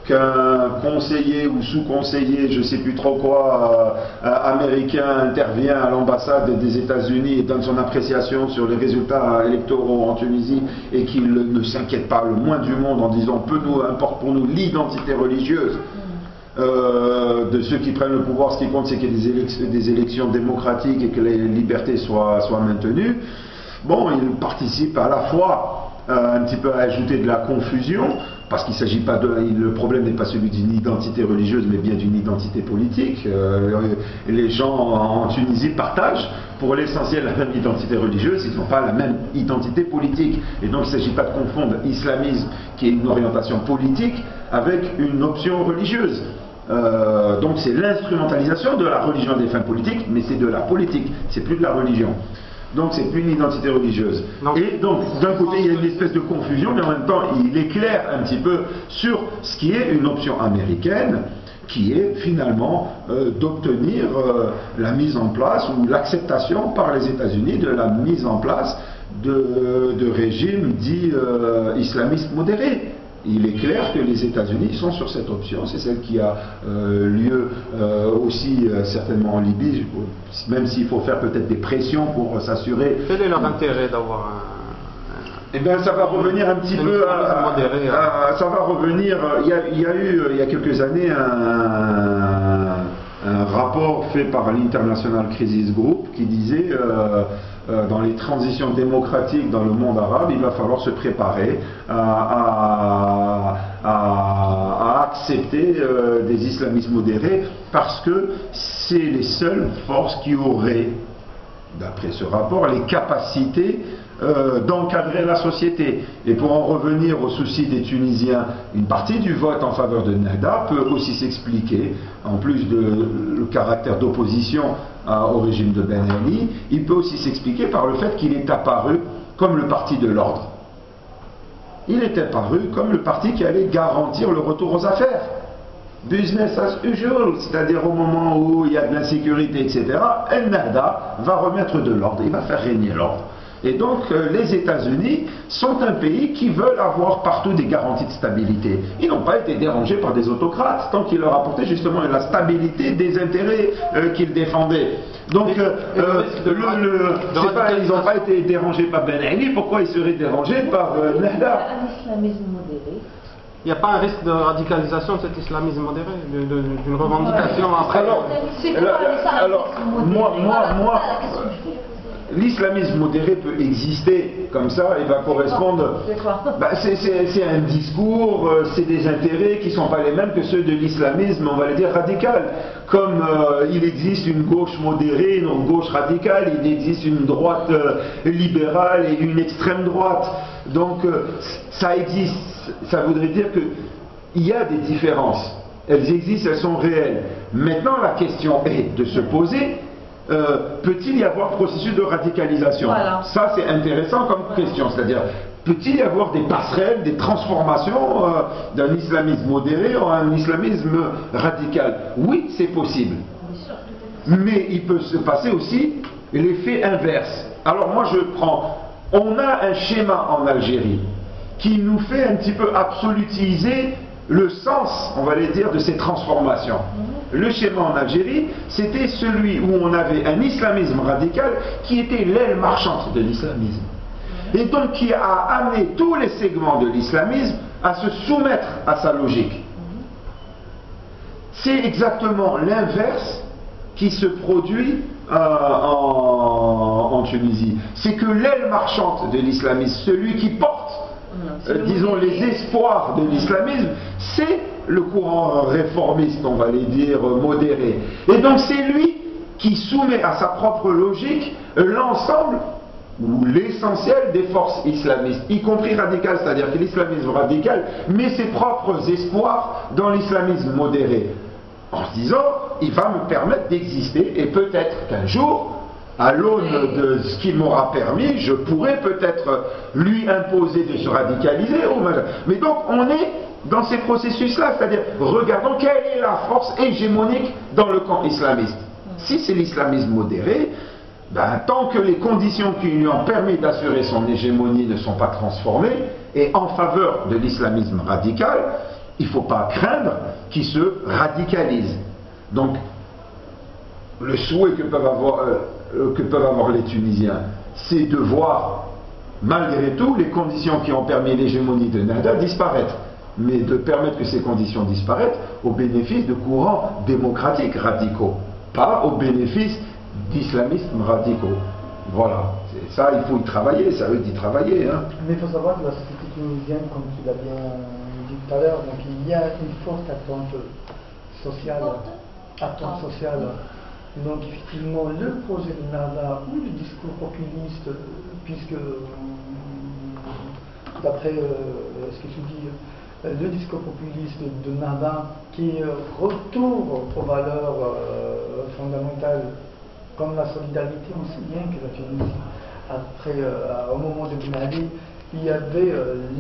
qu'un conseiller ou sous-conseiller, je ne sais plus trop quoi, américain intervient à l'ambassade des États-Unis et donne son appréciation sur les résultats électoraux en Tunisie, et qu'il ne s'inquiète pas le moins du monde en disant peu nous importe pour nous l'identité religieuse de ceux qui prennent le pouvoir, ce qui compte c'est qu'il y ait des élections démocratiques et que les libertés soient maintenues. Bon, il participe à la fois un petit peu à ajouter de la confusion, parce qu'il ne s'agit pas le problème n'est pas celui d'une identité religieuse, mais bien d'une identité politique. Les gens en Tunisie partagent pour l'essentiel la même identité religieuse, ils n'ont pas la même identité politique. Et donc il ne s'agit pas de confondre islamisme, qui est une orientation politique, avec une option religieuse. Donc c'est l'instrumentalisation de la religion à des fins politiques, mais c'est de la politique, c'est plus de la religion. Donc c'est plus une identité religieuse. Et donc d'un côté il y a une espèce de confusion, mais en même temps il éclaire un petit peu sur ce qui est une option américaine, qui est finalement d'obtenir la mise en place ou l'acceptation par les États-Unis de la mise en place de régimes dits islamistes modérés. Il est clair que les États-Unis sont sur cette option, c'est celle qui a lieu aussi certainement en Libye, même s'il faut faire peut-être des pressions pour s'assurer. Quel est leur intérêt d'avoir un... Eh bien, ça va revenir un petit peu ça va revenir. Il y a eu, il y a quelques années, un un rapport fait par l'International Crisis Group qui disait dans les transitions démocratiques dans le monde arabe, il va falloir se préparer à accepter des islamistes modérés parce que c'est les seules forces qui auraient, d'après ce rapport, les capacités d'encadrer la société. Et pour en revenir au souci des Tunisiens, une partie du vote en faveur de Nahda peut aussi s'expliquer, en plus le caractère d'opposition au régime de Ben Ali, il peut aussi s'expliquer par le fait qu'il est apparu comme le parti de l'ordre. Il est apparu comme le parti qui allait garantir le retour aux affaires. Business as usual, c'est-à-dire au moment où il y a de l'insécurité, etc., El Nahda va remettre de l'ordre, il va faire régner l'ordre. Et donc les États-Unis sont un pays qui veulent avoir partout des garanties de stabilité. Ils n'ont pas été dérangés par des autocrates tant qu'ils leur apportaient justement la stabilité des intérêts qu'ils défendendaient. Donc ils n'ont pas été dérangés par Ben Ali, pourquoi ils seraient dérangés par Nahda? Un islamisme modéré. Il n'y a pas un risque de radicalisation de cet islamisme modéré, d'une revendication après. L'islamisme modéré peut exister comme ça, il va correspondre. C'est un discours, c'est des intérêts qui ne sont pas les mêmes que ceux de l'islamisme, on va le dire, radical. Comme il existe une gauche modérée, une gauche radicale, il existe une droite libérale et une extrême droite. Donc ça existe. Ça voudrait dire qu'il y a des différences. Elles existent, elles sont réelles. Maintenant, la question est de se poser. Peut-il y avoir processus de radicalisation? Voilà. Ça c'est intéressant comme question, c'est-à-dire peut-il y avoir des passerelles, des transformations d'un islamisme modéré en un islamisme radical? Oui, c'est possible. Mais il peut se passer aussi l'effet inverse. Alors moi on a un schéma en Algérie qui nous fait un petit peu absolutiser le sens, on va les dire, de ces transformations. Le schéma en Algérie, c'était celui où on avait un islamisme radical qui était l'aile marchande de l'islamisme. Et donc qui a amené tous les segments de l'islamisme à se soumettre à sa logique. C'est exactement l'inverse qui se produit en Tunisie. C'est que l'aile marchande de l'islamisme, celui qui porte disons les espoirs de l'islamisme, c'est le courant réformiste, on va les dire modéré. Et donc c'est lui qui soumet à sa propre logique l'ensemble ou l'essentiel des forces islamistes, y compris radicales, c'est-à-dire que l'islamisme radical met ses propres espoirs dans l'islamisme modéré, en se disant, il va me permettre d'exister et peut-être qu'un jour, à l'aune de ce qu'il m'aura permis, je pourrais peut-être lui imposer de se radicaliser. Mais donc on est dans ces processus-là, c'est-à-dire regardons quelle est la force hégémonique dans le camp islamiste. Si c'est l'islamisme modéré, tant que les conditions qui lui ont permis d'assurer son hégémonie ne sont pas transformées, et en faveur de l'islamisme radical, il ne faut pas craindre qu'il se radicalise. Donc le souhait que peuvent avoir les Tunisiens, c'est de voir, malgré tout, les conditions qui ont permis l'hégémonie de Nahda disparaître, mais de permettre que ces conditions disparaissent au bénéfice de courants démocratiques radicaux, pas au bénéfice d'islamismes radicaux. Voilà, ça il faut y travailler, ça veut y travailler. Hein. Mais il faut savoir que la société tunisienne, comme tu l'as bien dit tout à l'heure, donc il y a une forte attente sociale. Donc effectivement, le projet de Nahda ou le discours populiste, puisque d'après ce que tu dis, le discours populiste de Nahda qui retourne aux valeurs fondamentales comme la solidarité, on sait bien que la Tunisie, après, au moment de Ben Ali, il y avait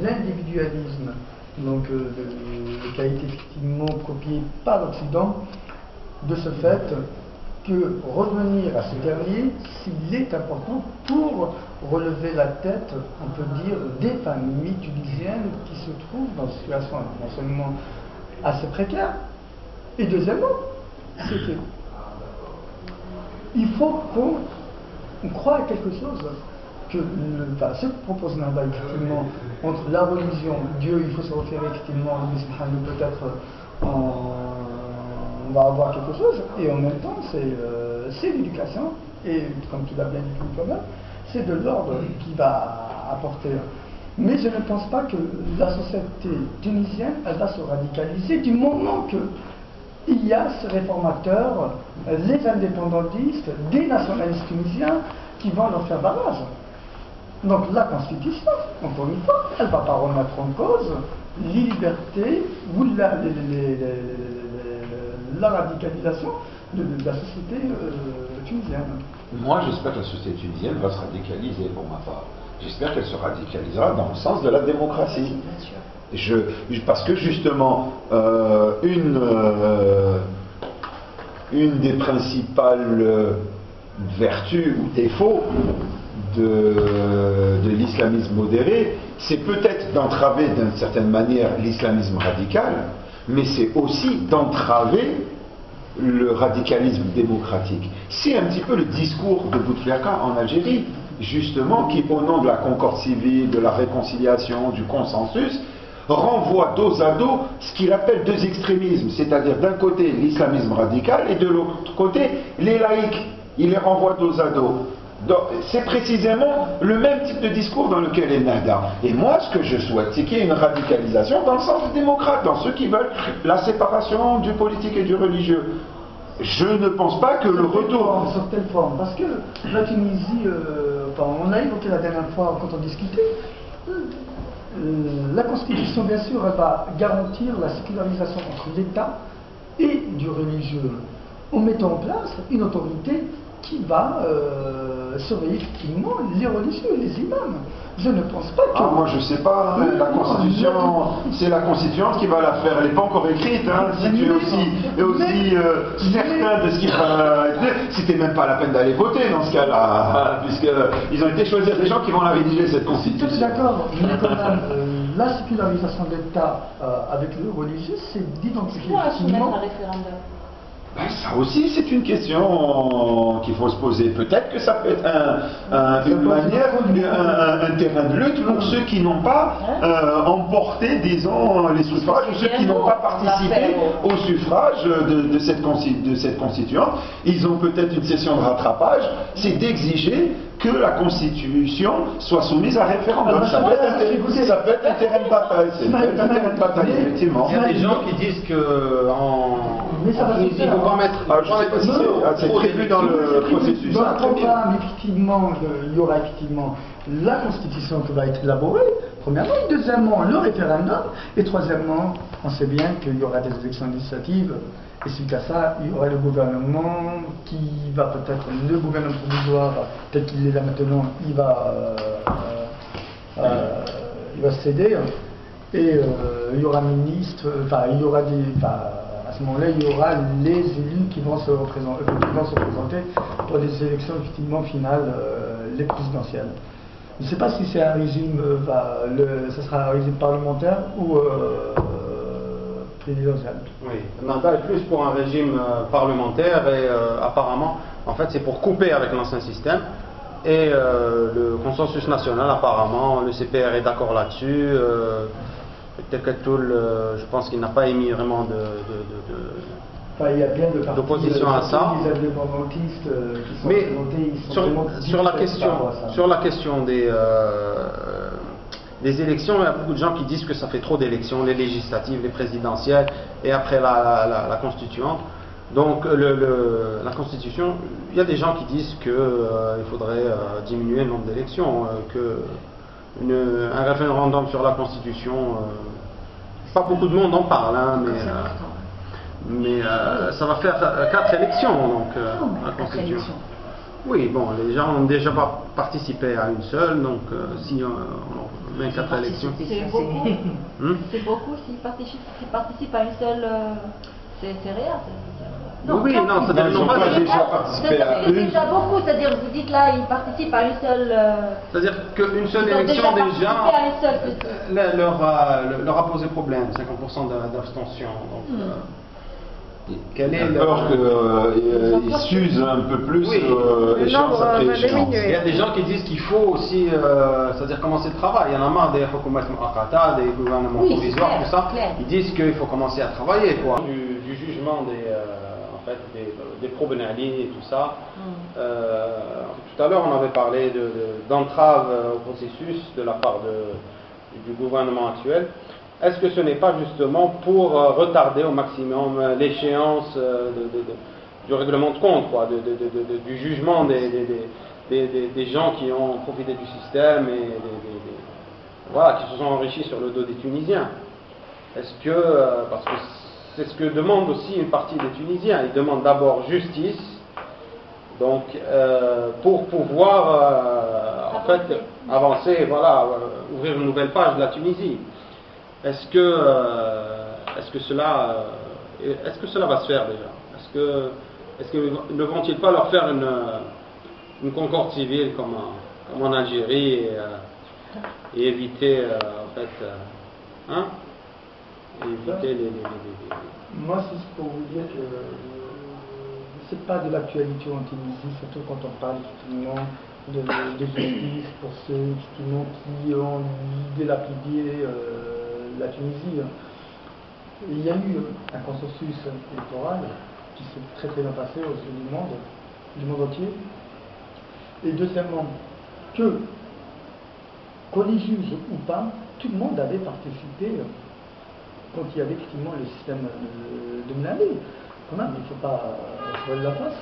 l'individualisme, donc qui a été effectivement copié par l'Occident, de ce fait que revenir à ce dernier, s'il est important pour relever la tête, on peut dire, des familles tunisiennes qui se trouvent dans une situation non seulement assez précaire, et deuxièmement, c'est que il faut qu'on croie à quelque chose, que ce que propose Nahda effectivement entre la religion, Dieu, il faut se référer effectivement à lui, peut-être en on va avoir quelque chose, et en même temps, c'est l'éducation, et comme tu l'as bien dit toi-même, c'est de l'ordre qui va apporter. Mais je ne pense pas que la société tunisienne, elle va se radicaliser du moment qu'il y a ces réformateurs, les indépendantistes, des nationalistes tunisiens qui vont leur faire barrage. Donc la Constitution, encore une fois, elle ne va pas remettre en cause les libertés ou la radicalisation de la société tunisienne. Moi, j'espère que la société tunisienne va se radicaliser pour ma part. J'espère qu'elle se radicalisera dans le sens de la démocratie. Parce que justement, une des principales vertus ou défauts de l'islamisme modéré, c'est peut-être d'entraver d'une certaine manière l'islamisme radical, mais c'est aussi d'entraver le radicalisme démocratique. C'est un petit peu le discours de Bouteflika en Algérie, justement, qui, au nom de la concorde civile, de la réconciliation, du consensus, renvoie dos à dos ce qu'il appelle deux extrémismes, c'est-à-dire d'un côté l'islamisme radical et de l'autre côté les laïcs. Il les renvoie dos à dos. C'est précisément le même type de discours dans lequel est Nahda. Et moi, ce que je souhaite, c'est qu'il y ait une radicalisation dans le sens des démocrates, dans ceux qui veulent la séparation du politique et du religieux. Je ne pense pas que le retour... Sur telle forme, parce que la Tunisie, on a évoqué la dernière fois quand on discutait, la Constitution, bien sûr, elle va garantir la sécularisation entre l'État et du religieux, en mettant en place une autorité qui va surveiller effectivement les religieux, les imams. Je ne pense pas que... moi je sais pas, la Constitution, c'est la Constituante qui va la faire, elle n'est pas encore écrite, si tu es aussi certain de ce qu'il va être, c'était même pas la peine d'aller voter dans ce cas-là, puisqu'ils ont été choisir des gens qui vont la rédiger cette Constitution. Je suis d'accord, mais quand même, la sécularisation de l'État avec le religieux, c'est d'identifier effectivement... un référendum. Ça aussi, c'est une question qu'il faut se poser. Peut-être que ça peut être une manière, un terrain de lutte pour ceux qui n'ont pas emporté, disons, les suffrages, ou ceux qui n'ont pas participé au suffrage de cette constituante. Ils ont peut-être une session de rattrapage, c'est d'exiger que la Constitution soit soumise à référendum. Ça peut être un terrain de bataille. C'est un terrain de bataille, effectivement. Il y a des gens qui disent que il faut pas mettre. C'est prévu dans le processus. Dans le programme, effectivement, il y aura effectivement la Constitution qui va être élaborée, premièrement, deuxièmement, le référendum, et troisièmement, on sait bien qu'il y aura des élections législatives. Et suite à ça, il y aura le gouvernement qui va peut-être, le gouvernement provisoire, tel qu'il est là maintenant, il va céder. Et il y aura ministre, il y aura à ce moment-là, il y aura les élus qui vont se présenter pour les élections effectivement finales, les présidentielles. Je ne sais pas si c'est un régime, ce sera un régime parlementaire ou présidentiel. Oui, Nahda est plus pour un régime parlementaire et apparemment, en fait, c'est pour couper avec l'ancien système. Et le consensus national, apparemment, le CPR est d'accord là-dessus. Tekatoul, je pense qu'il n'a pas émis vraiment il y a bien de d'opposition à ça. Les indépendantistes qui sont mais présentés, ils sont sur la question des élections, il y a beaucoup de gens qui disent que ça fait trop d'élections, les législatives, les présidentielles et après la constituante. Donc la constitution, il y a des gens qui disent qu'il faudrait diminuer le nombre d'élections, un référendum sur la constitution, pas beaucoup de monde en parle, mais ça va faire 4 élections, donc la constitution. Oui, bon, les gens n'ont déjà pas participé à une seule, donc si on met 4 élections. C'est beaucoup. C'est beaucoup s'ils participent à une seule. C'est rien. Non, oui, non, ça ils n'ont pas déjà participé à c'est une. déjà beaucoup, c'est-à-dire, vous dites là, ils participent à une seule. C'est-à-dire qu'une seule élection, leur a posé problème, 50% d'abstention. Quelle est peur qu'ils s'usent un peu plus échéance après échéance. Il y a des gens qui disent qu'il faut aussi c'est-à-dire commencer le travail. Il y en a marre des hukumat mu'aqqata, des gouvernements provisoires, tout ça. Ils disent qu'il faut commencer à travailler, quoi. Du jugement jugement des pro-Ben Ali et tout ça. Tout à l'heure, on avait parlé d'entrave au processus de la part du gouvernement actuel. Est-ce que ce n'est pas justement pour retarder au maximum l'échéance du règlement de compte, quoi, du jugement des gens qui ont profité du système et voilà, qui se sont enrichis sur le dos des Tunisiens? Est-ce que, parce que c'est ce que demande aussi une partie des Tunisiens, ils demandent d'abord justice, donc pour pouvoir en fait avancer, voilà, ouvrir une nouvelle page de la Tunisie. Est-ce que cela va se faire déjà? Est-ce que ne vont-ils pas leur faire une concorde civile comme en Algérie et éviter en fait éviter les... Moi, c'est pour vous dire que c'est pas de l'actualité en Tunisie, surtout quand on parle effectivement de justice pour ceux effectivement qui ont dilapidé la Tunisie. Il y a eu un consensus électoral qui s'est très très bien passé au sein du monde entier. Et deuxièmement, qu'on y juge ou pas, tout le monde avait participé quand il y avait effectivement le système de Ben Ali. Quand même, il ne faut pas se voiler la face.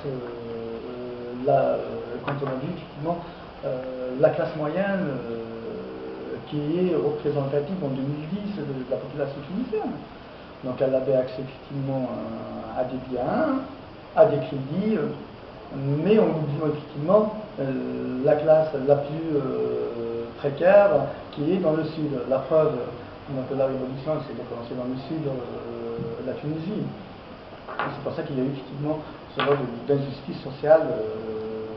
Quand on a vu effectivement la classe moyenne qui est représentative en 2010 de la population tunisienne. Donc elle avait accès effectivement à des biens, à des crédits, mais en oubliant effectivement la classe la plus précaire qui est dans le sud. La preuve, donc la révolution s'est commencée dans le sud de la Tunisie. C'est pour ça qu'il y a eu effectivement ce genre d'injustice sociale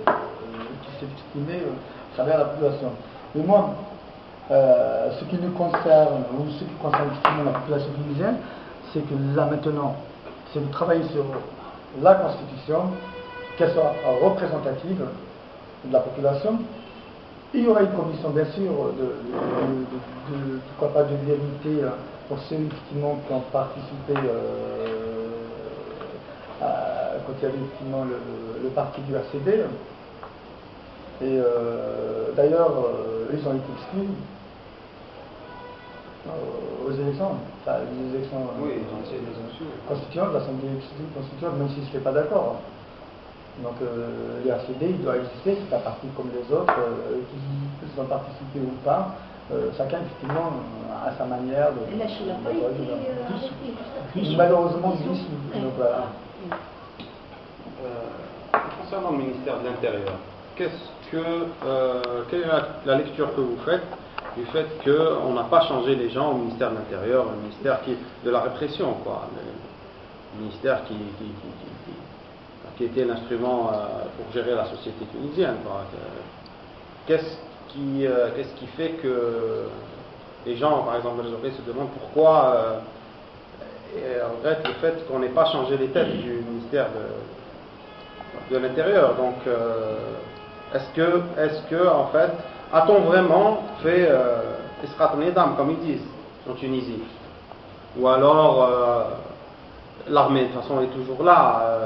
qui s'est exprimée à travers la population. Mais moi, ce qui nous concerne, ou ce qui concerne effectivement la population tunisienne, c'est que là maintenant, c'est de travailler sur la Constitution, qu'elle soit représentative de la population. Il y aura une commission, bien sûr, pourquoi pas de vérité pour ceux effectivement qui ont participé quand il y avait effectivement le parti du RCD. Et d'ailleurs, ils ont été exclus aux élections, les élections constituantes, l'Assemblée constituante, même s'ils ne seraient pas d'accord. Donc le RCD, il doit exister, c'est un parti comme les autres, qu'ils ont participé ou pas, chacun effectivement a sa manière de... Et la Chine n'a pas été arrêtée. Malheureusement, tous. Donc voilà. Concernant le ministère de l'Intérieur, quelle est la lecture que vous faites du fait qu'on n'a pas changé les gens au ministère de l'Intérieur, le ministère de la répression, quoi, le ministère qui était l'instrument pour gérer la société tunisienne, quoi. Qu'est-ce qui fait que les gens, par exemple, se demandent pourquoi regrettent le fait qu'on n'ait pas changé les têtes du ministère de l'Intérieur. Donc, est-ce que en fait, a-t-on vraiment fait Israt Nidam, comme ils disent, en Tunisie? Ou alors, l'armée, de toute façon, est toujours là.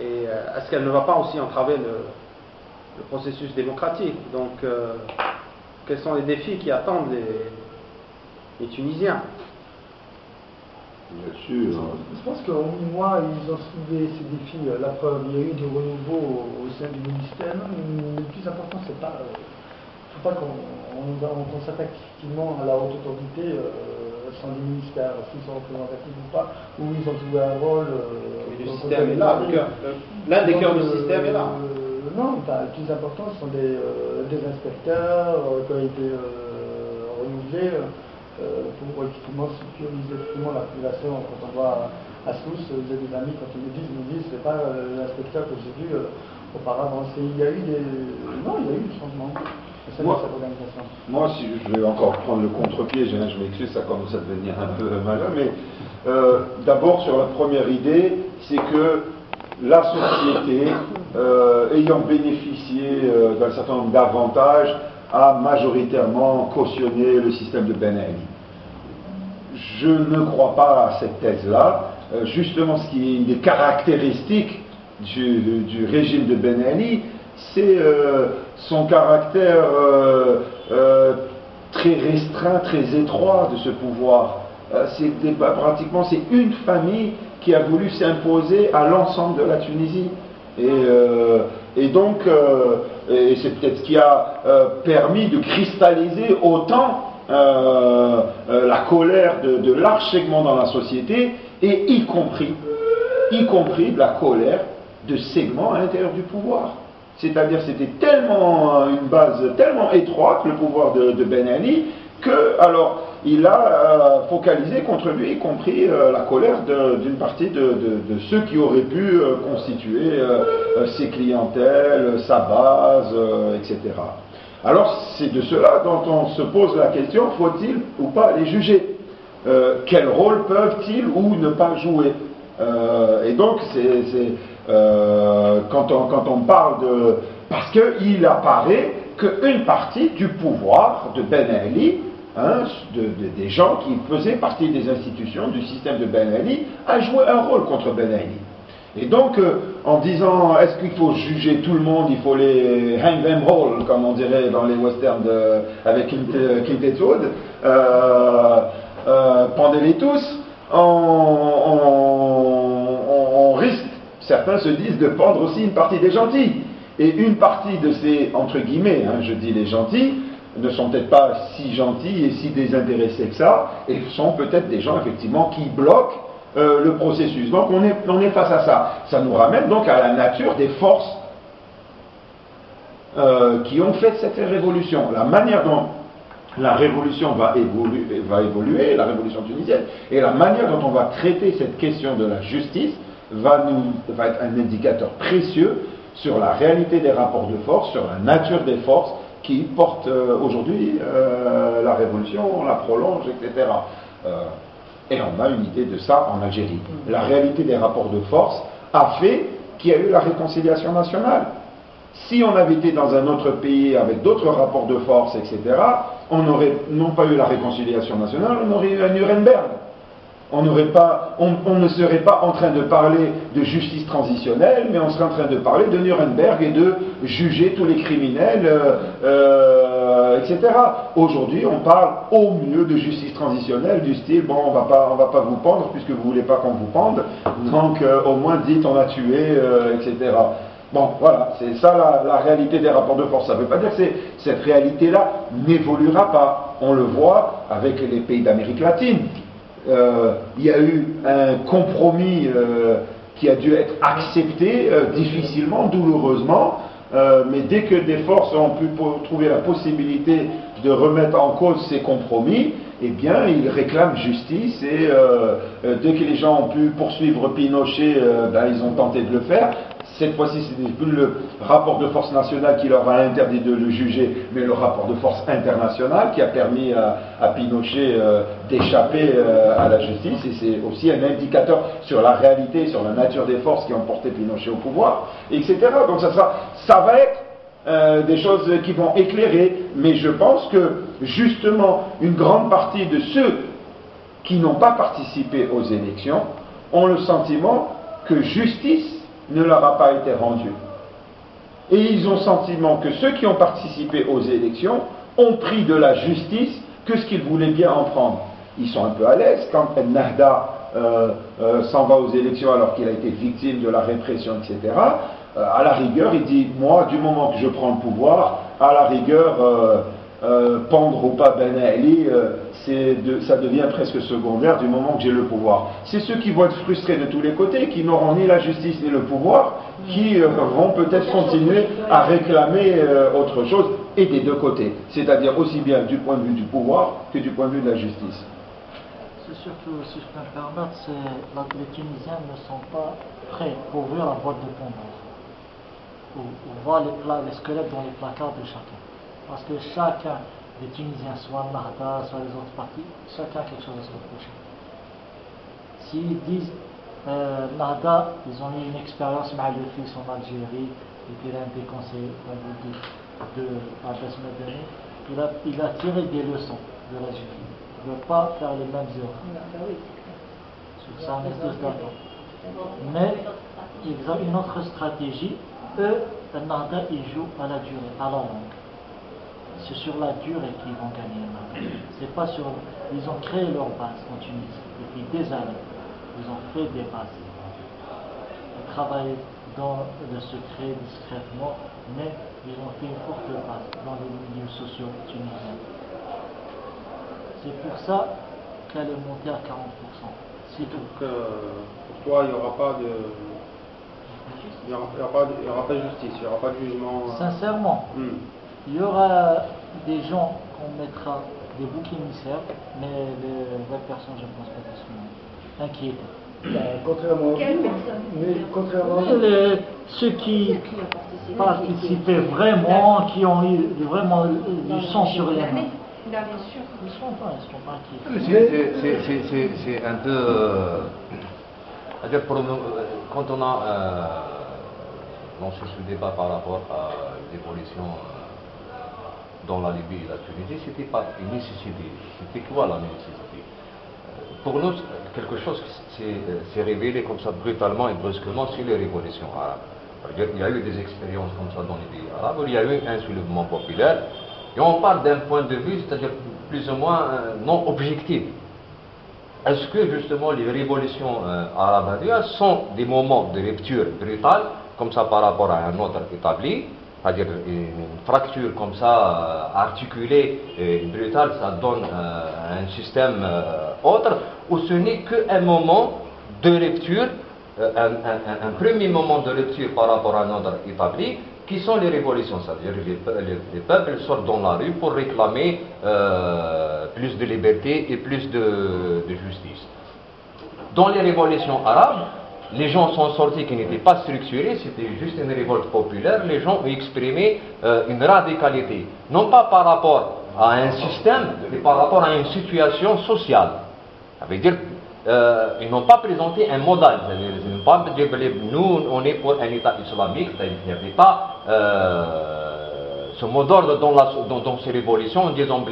Et est-ce qu'elle ne va pas aussi entraver le processus démocratique? Donc, quels sont les défis qui attendent les Tunisiens? Bien sûr. Je pense qu'en 8 mois, ils ont soulevé ces défis. La preuve, il y a eu des renouveaux au sein du ministère. Mais le plus important, c'est pas... faut pas qu'on s'attaque effectivement à la haute autorité sans les ministères, s'ils sont représentatifs ou pas, où ils ont joué un rôle. Le système est là, l'un des cœurs du système est là. Non, le plus important, ce sont des inspecteurs qui ont été renouvelés pour effectivement sécuriser effectivement la population. Quand on va à Sousse, j'ai des amis, quand ils me disent, c'est pas l'inspecteur que j'ai vu auparavant. Il y a eu des changements. Moi, si je vais encore prendre le contre-pied, je m'excuse, ça commence à devenir un peu malin, mais d'abord sur la première idée, c'est que la société, ayant bénéficié d'un certain nombre d'avantages, a majoritairement cautionné le système de Ben Ali. Je ne crois pas à cette thèse-là. justement ce qui est une des caractéristiques du régime de Ben Ali, c'est son caractère très restreint, très étroit de ce pouvoir. Pratiquement c'est une famille qui a voulu s'imposer à l'ensemble de la Tunisie. Et donc, et c'est peut-être ce qui a permis de cristalliser autant la colère de larges segments dans la société, et y compris de la colère de segments à l'intérieur du pouvoir. C'est-à-dire c'était tellement une base tellement étroite, le pouvoir de Ben Ali, que alors il a focalisé contre lui, y compris la colère d'une partie de ceux qui auraient pu constituer ses clientèles, sa base, etc. Alors c'est de cela dont on se pose la question, faut-il ou pas les juger? Quel rôle peuvent-ils ou ne pas jouer? Et donc quand on parle de... Parce qu'il apparaît qu'une partie du pouvoir de Ben Ali, des gens qui faisaient partie des institutions du système de Ben Ali, a joué un rôle contre Ben Ali. Et donc, en disant, est-ce qu'il faut juger tout le monde, il faut les hang them all, comme on dirait dans les westerns avec Clint Eastwood, pendez-les tous, on risque, certains se disent, de pendre aussi une partie des gentils. Et une partie de ces, entre guillemets, je dis les gentils, ne sont peut-être pas si gentils et si désintéressés que ça, et sont peut-être des gens, effectivement, qui bloquent le processus. Donc on est face à ça. Ça nous ramène donc à la nature des forces qui ont fait cette révolution. La manière dont la révolution va évoluer, la révolution tunisienne, et la manière dont on va traiter cette question de la justice va être un indicateur précieux sur la réalité des rapports de force, sur la nature des forces qui portent aujourd'hui la révolution, on la prolonge, etc. Et on a une idée de ça en Algérie. La réalité des rapports de force a fait qu'il y a eu la réconciliation nationale. Si on avait été dans un autre pays avec d'autres rapports de force, etc., on n'aurait non pas eu la réconciliation nationale, on aurait eu un Nuremberg. On ne serait pas en train de parler de justice transitionnelle, mais on serait en train de parler de Nuremberg et de juger tous les criminels, etc. Aujourd'hui, on parle au mieux de justice transitionnelle, du style, bon, on va pas vous pendre puisque vous voulez pas qu'on vous pende, donc au moins dites on a tué, etc. Bon, voilà, c'est ça la réalité des rapports de force. Ça ne veut pas dire que cette réalité-là n'évoluera pas. On le voit avec les pays d'Amérique latine. Il y a eu un compromis qui a dû être accepté difficilement, douloureusement, mais dès que des forces ont pu trouver la possibilité de remettre en cause ces compromis, eh bien ils réclament justice, et dès que les gens ont pu poursuivre Pinochet, ils ont tenté de le faire. Cette fois-ci, ce n'est plus le rapport de force nationale qui leur a interdit de le juger, mais le rapport de force international qui a permis à Pinochet d'échapper à la justice. Et c'est aussi un indicateur sur la réalité, sur la nature des forces qui ont porté Pinochet au pouvoir, etc. Donc ça va être des choses qui vont éclairer, mais je pense que justement une grande partie de ceux qui n'ont pas participé aux élections ont le sentiment que justice ne leur a pas été rendu. Et ils ont le sentiment que ceux qui ont participé aux élections ont pris de la justice que ce qu'ils voulaient bien en prendre. Ils sont un peu à l'aise quand Nahda s'en va aux élections alors qu'il a été victime de la répression, etc. À la rigueur, il dit, moi, du moment que je prends le pouvoir, à la rigueur, pendre ou pas Ben Ali, ça devient presque secondaire du moment que j'ai le pouvoir. C'est ceux qui vont être frustrés de tous les côtés, qui n'auront ni la justice ni le pouvoir, qui vont peut-être continuer à réclamer autre chose, et des deux côtés. C'est-à-dire aussi bien du point de vue du pouvoir que du point de vue de la justice. C'est surtout, si je peux me permettre, les Tunisiens ne sont pas prêts pour ouvrir la boîte de Pandore, ou voir les squelettes dans les placards de chacun. Parce que chacun des Tunisiens, soit Nahda, soit les autres partis, chacun a quelque chose à se reprocher. S'ils disent Nahda, ils ont eu une expérience avec le fils en Algérie, et qu'il a été conseiller de Abbas Madani, il a tiré des leçons de la justice. Il ne veut pas faire les mêmes erreurs. Ça, on est tous d'accord. Mais ils ont une autre stratégie. Eux, le Nahda, ils jouent à la durée, à la longue. C'est sur la durée qu'ils vont gagner le Nahda. C'est pas sur. Ils ont créé leur base en Tunisie depuis des années. Ils ont fait des bases. Ils travaillent dans le secret, discrètement, mais ils ont fait une forte base dans les milieux sociaux tunisiens. C'est pour ça qu'elle est montée à 40%. C'est tout. Donc, pour toi, il n'y aura pas de. Il n'y aura pas de justice, il n'y aura pas de jugement. Sincèrement, il y aura des gens qu'on mettra des boucs émissaires, mais les vraies personnes, je ne pense pas qu'elles seront inquiétées. Contrairement à Quelle vous, personne? mais contrairement à vous, Ceux qui participaient vraiment, qui ont eu vraiment du sang sur les mains. Bien sûr. Ils sont pas inquiets. C'est un peu. C'est-à-dire quand on a lancé ce débat par rapport à l'évolution dans la Libye et la Tunisie, c'était pas une nécessité. C'était quoi la nécessité? Pour nous, quelque chose qui s'est révélé comme ça brutalement et brusquement, c'est les révolutions arabes. Il y a eu des expériences comme ça dans les pays arabes, il y a eu un soulèvement populaire, et on parle d'un point de vue, c'est-à-dire plus ou moins non objectif. Est-ce que justement les révolutions arabes sont des moments de rupture brutale, comme ça par rapport à un ordre établi, c'est-à-dire une fracture comme ça articulée et brutale, ça donne un système autre, ou ce n'est qu'un moment de rupture, un premier moment de rupture par rapport à un ordre établi, qui sont les révolutions, c'est-à-dire les peuples sortent dans la rue pour réclamer plus de liberté et plus de justice. Dans les révolutions arabes, les gens sont sortis qui n'étaient pas structurés, c'était juste une révolte populaire, les gens ont exprimé une radicalité, non pas par rapport à un système, mais par rapport à une situation sociale. Ça veut dire ils n'ont pas présenté un modèle, ils n'ont pas dit nous on est pour un État islamique, il n'y avait pas ce mot d'ordre dans ces révolutions en disant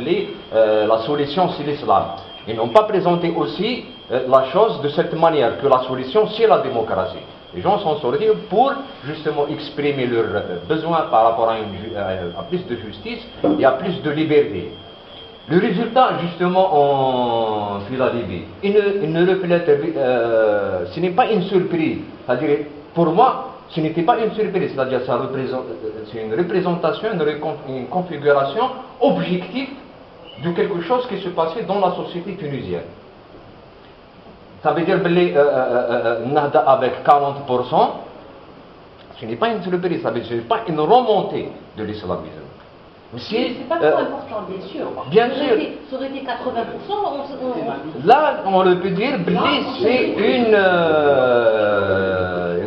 la solution c'est l'islam. Ils n'ont pas présenté aussi la chose de cette manière, que la solution c'est la démocratie. Les gens sont sortis pour justement exprimer leurs besoins par rapport à plus de justice et à plus de liberté. Le résultat, justement, en Libye, il ne reflète, ce n'est pas une surprise. C'est-à-dire, pour moi, ce n'était pas une surprise. C'est-à-dire, c'est une représentation, une configuration objective de quelque chose qui se passait dans la société tunisienne. Ça veut dire que Nahda avec 40%, ce n'est pas une surprise, ça veut dire ce n'est pas une remontée de l'islamisme. C'est pas trop important, bien sûr. Bien sûr. Ça aurait été 80%. Là, on peut dire que c'est une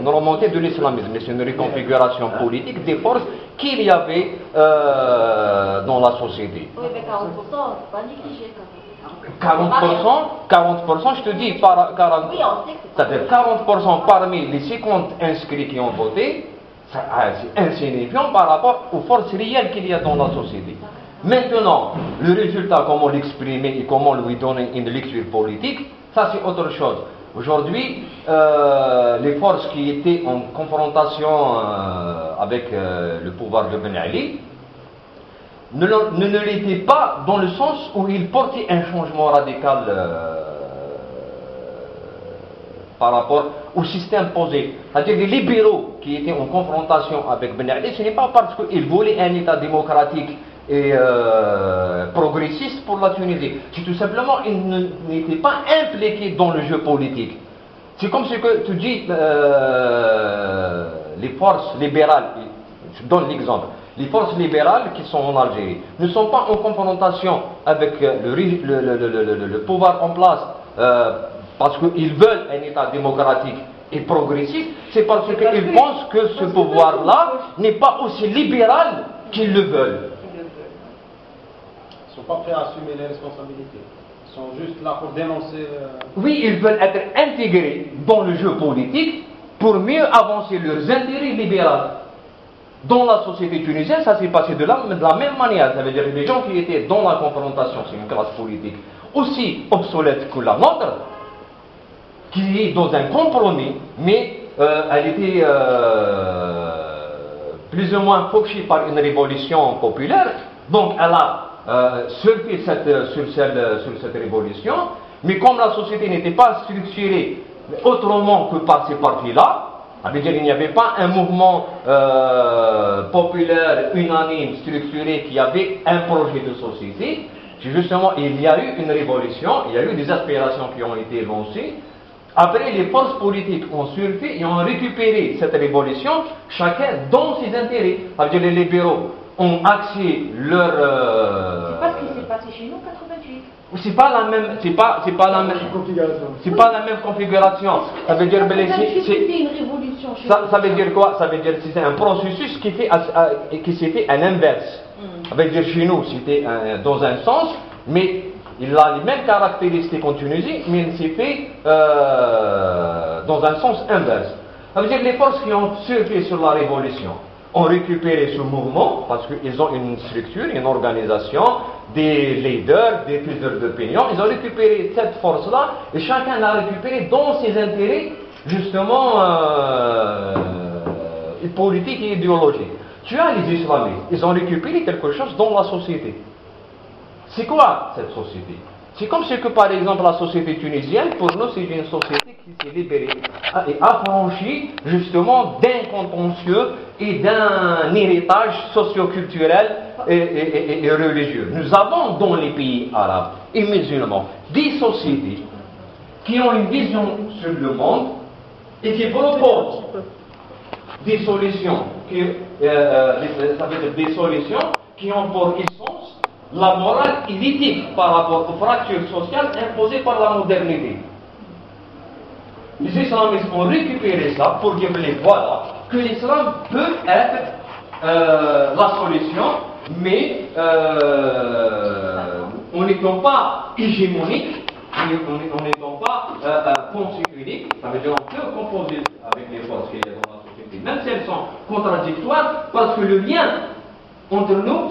remontée de l'islamisme, mais c'est une reconfiguration politique des forces qu'il y avait dans la société. Oui, mais 40%, c'est pas négligé quand même. 40%, je te dis, c'est-à-dire 40% parmi les 50 inscrits qui ont voté, c'est insignifiant par rapport aux forces réelles qu'il y a dans la société. Maintenant, le résultat, comment l'exprimer et comment lui donner une lecture politique, ça c'est autre chose. Aujourd'hui, les forces qui étaient en confrontation avec le pouvoir de Ben Ali ne l'étaient pas dans le sens où ils portaient un changement radical par rapport au système posé. C'est-à-dire les libéraux qui étaient en confrontation avec Ben Ali, ce n'est pas parce qu'ils voulaient un État démocratique et progressiste pour la Tunisie. C'est tout simplement qu'ils n'étaient pas impliqués dans le jeu politique. C'est comme ce que tu dis, les forces libérales, je donne l'exemple, les forces libérales qui sont en Algérie ne sont pas en confrontation avec le pouvoir en place parce qu'ils veulent un État démocratique et progressiste, c'est parce qu'ils pensent que ce pouvoir-là n'est pas aussi libéral qu'ils le veulent. Ils ne sont pas prêts à assumer les responsabilités. Ils sont juste là pour dénoncer. Oui, ils veulent être intégrés dans le jeu politique pour mieux avancer leurs intérêts libéraux. Dans la société tunisienne, ça s'est passé de la même manière. Ça veut dire que les gens qui étaient dans la confrontation, c'est une classe politique aussi obsolète que la nôtre, qui est dans un compromis, mais elle était plus ou moins fauchée par une révolution populaire, donc elle a surfé sur cette révolution, mais comme la société n'était pas structurée autrement que par ces partis-là, il n'y avait pas un mouvement populaire, unanime, structuré, qui avait un projet de société. Justement, il y a eu une révolution, il y a eu des aspirations qui ont été lancées. Après, les forces politiques ont surfé et ont récupéré cette révolution, chacun dans ses intérêts. Les libéraux ont axé leur... C'est pas ce qui s'est passé chez nous en 88. C'est pas la même, configuration. Ça veut dire, c'était une révolution chez nous. Ça veut dire quoi? Ça veut dire que c'est un processus qui s'est fait à l'inverse. Ça veut dire chez nous, c'était dans un sens, mais il a les mêmes caractéristiques en Tunisie, mais il s'est fait dans un sens inverse. Ça veut dire que les forces qui ont surfé sur la révolution ont récupéré ce mouvement parce qu'ils ont une structure, une organisation, des leaders, des leaders d'opinion. Ils ont récupéré cette force-là et chacun l'a récupéré dans ses intérêts, justement, politiques et idéologiques. Tu as les islamistes, ils ont récupéré quelque chose dans la société. C'est quoi cette société? C'est comme ce que, par exemple, la société tunisienne, pour nous, c'est une société qui s'est libérée et affranchie, justement, d'un contentieux et d'un héritage socio-culturel et religieux. Nous avons dans les pays arabes et musulmans des sociétés qui ont une vision sur le monde et qui proposent des solutions, ça veut dire des solutions qui ont pour essence la morale et l'éthique par rapport aux fractures sociales imposées par la modernité. Les islamistes ont récupéré ça pour dire voilà que l'islam peut être la solution, mais en n'étant pas hégémonique, en n'étant pas pensée unique, ça veut dire qu'on peut composer avec les forces qu'il y a dans la société, même si elles sont contradictoires, parce que le lien entre nous,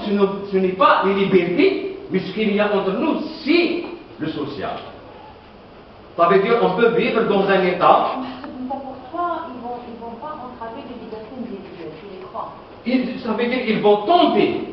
ce n'est pas les libertés, mais ce qu'il y a entre nous, c'est le social. Ça veut dire qu'on peut vivre dans un état. Pourquoi ils vont pas entraver les libertés individuelles, tu les crois? Ça veut dire qu'ils vont tenter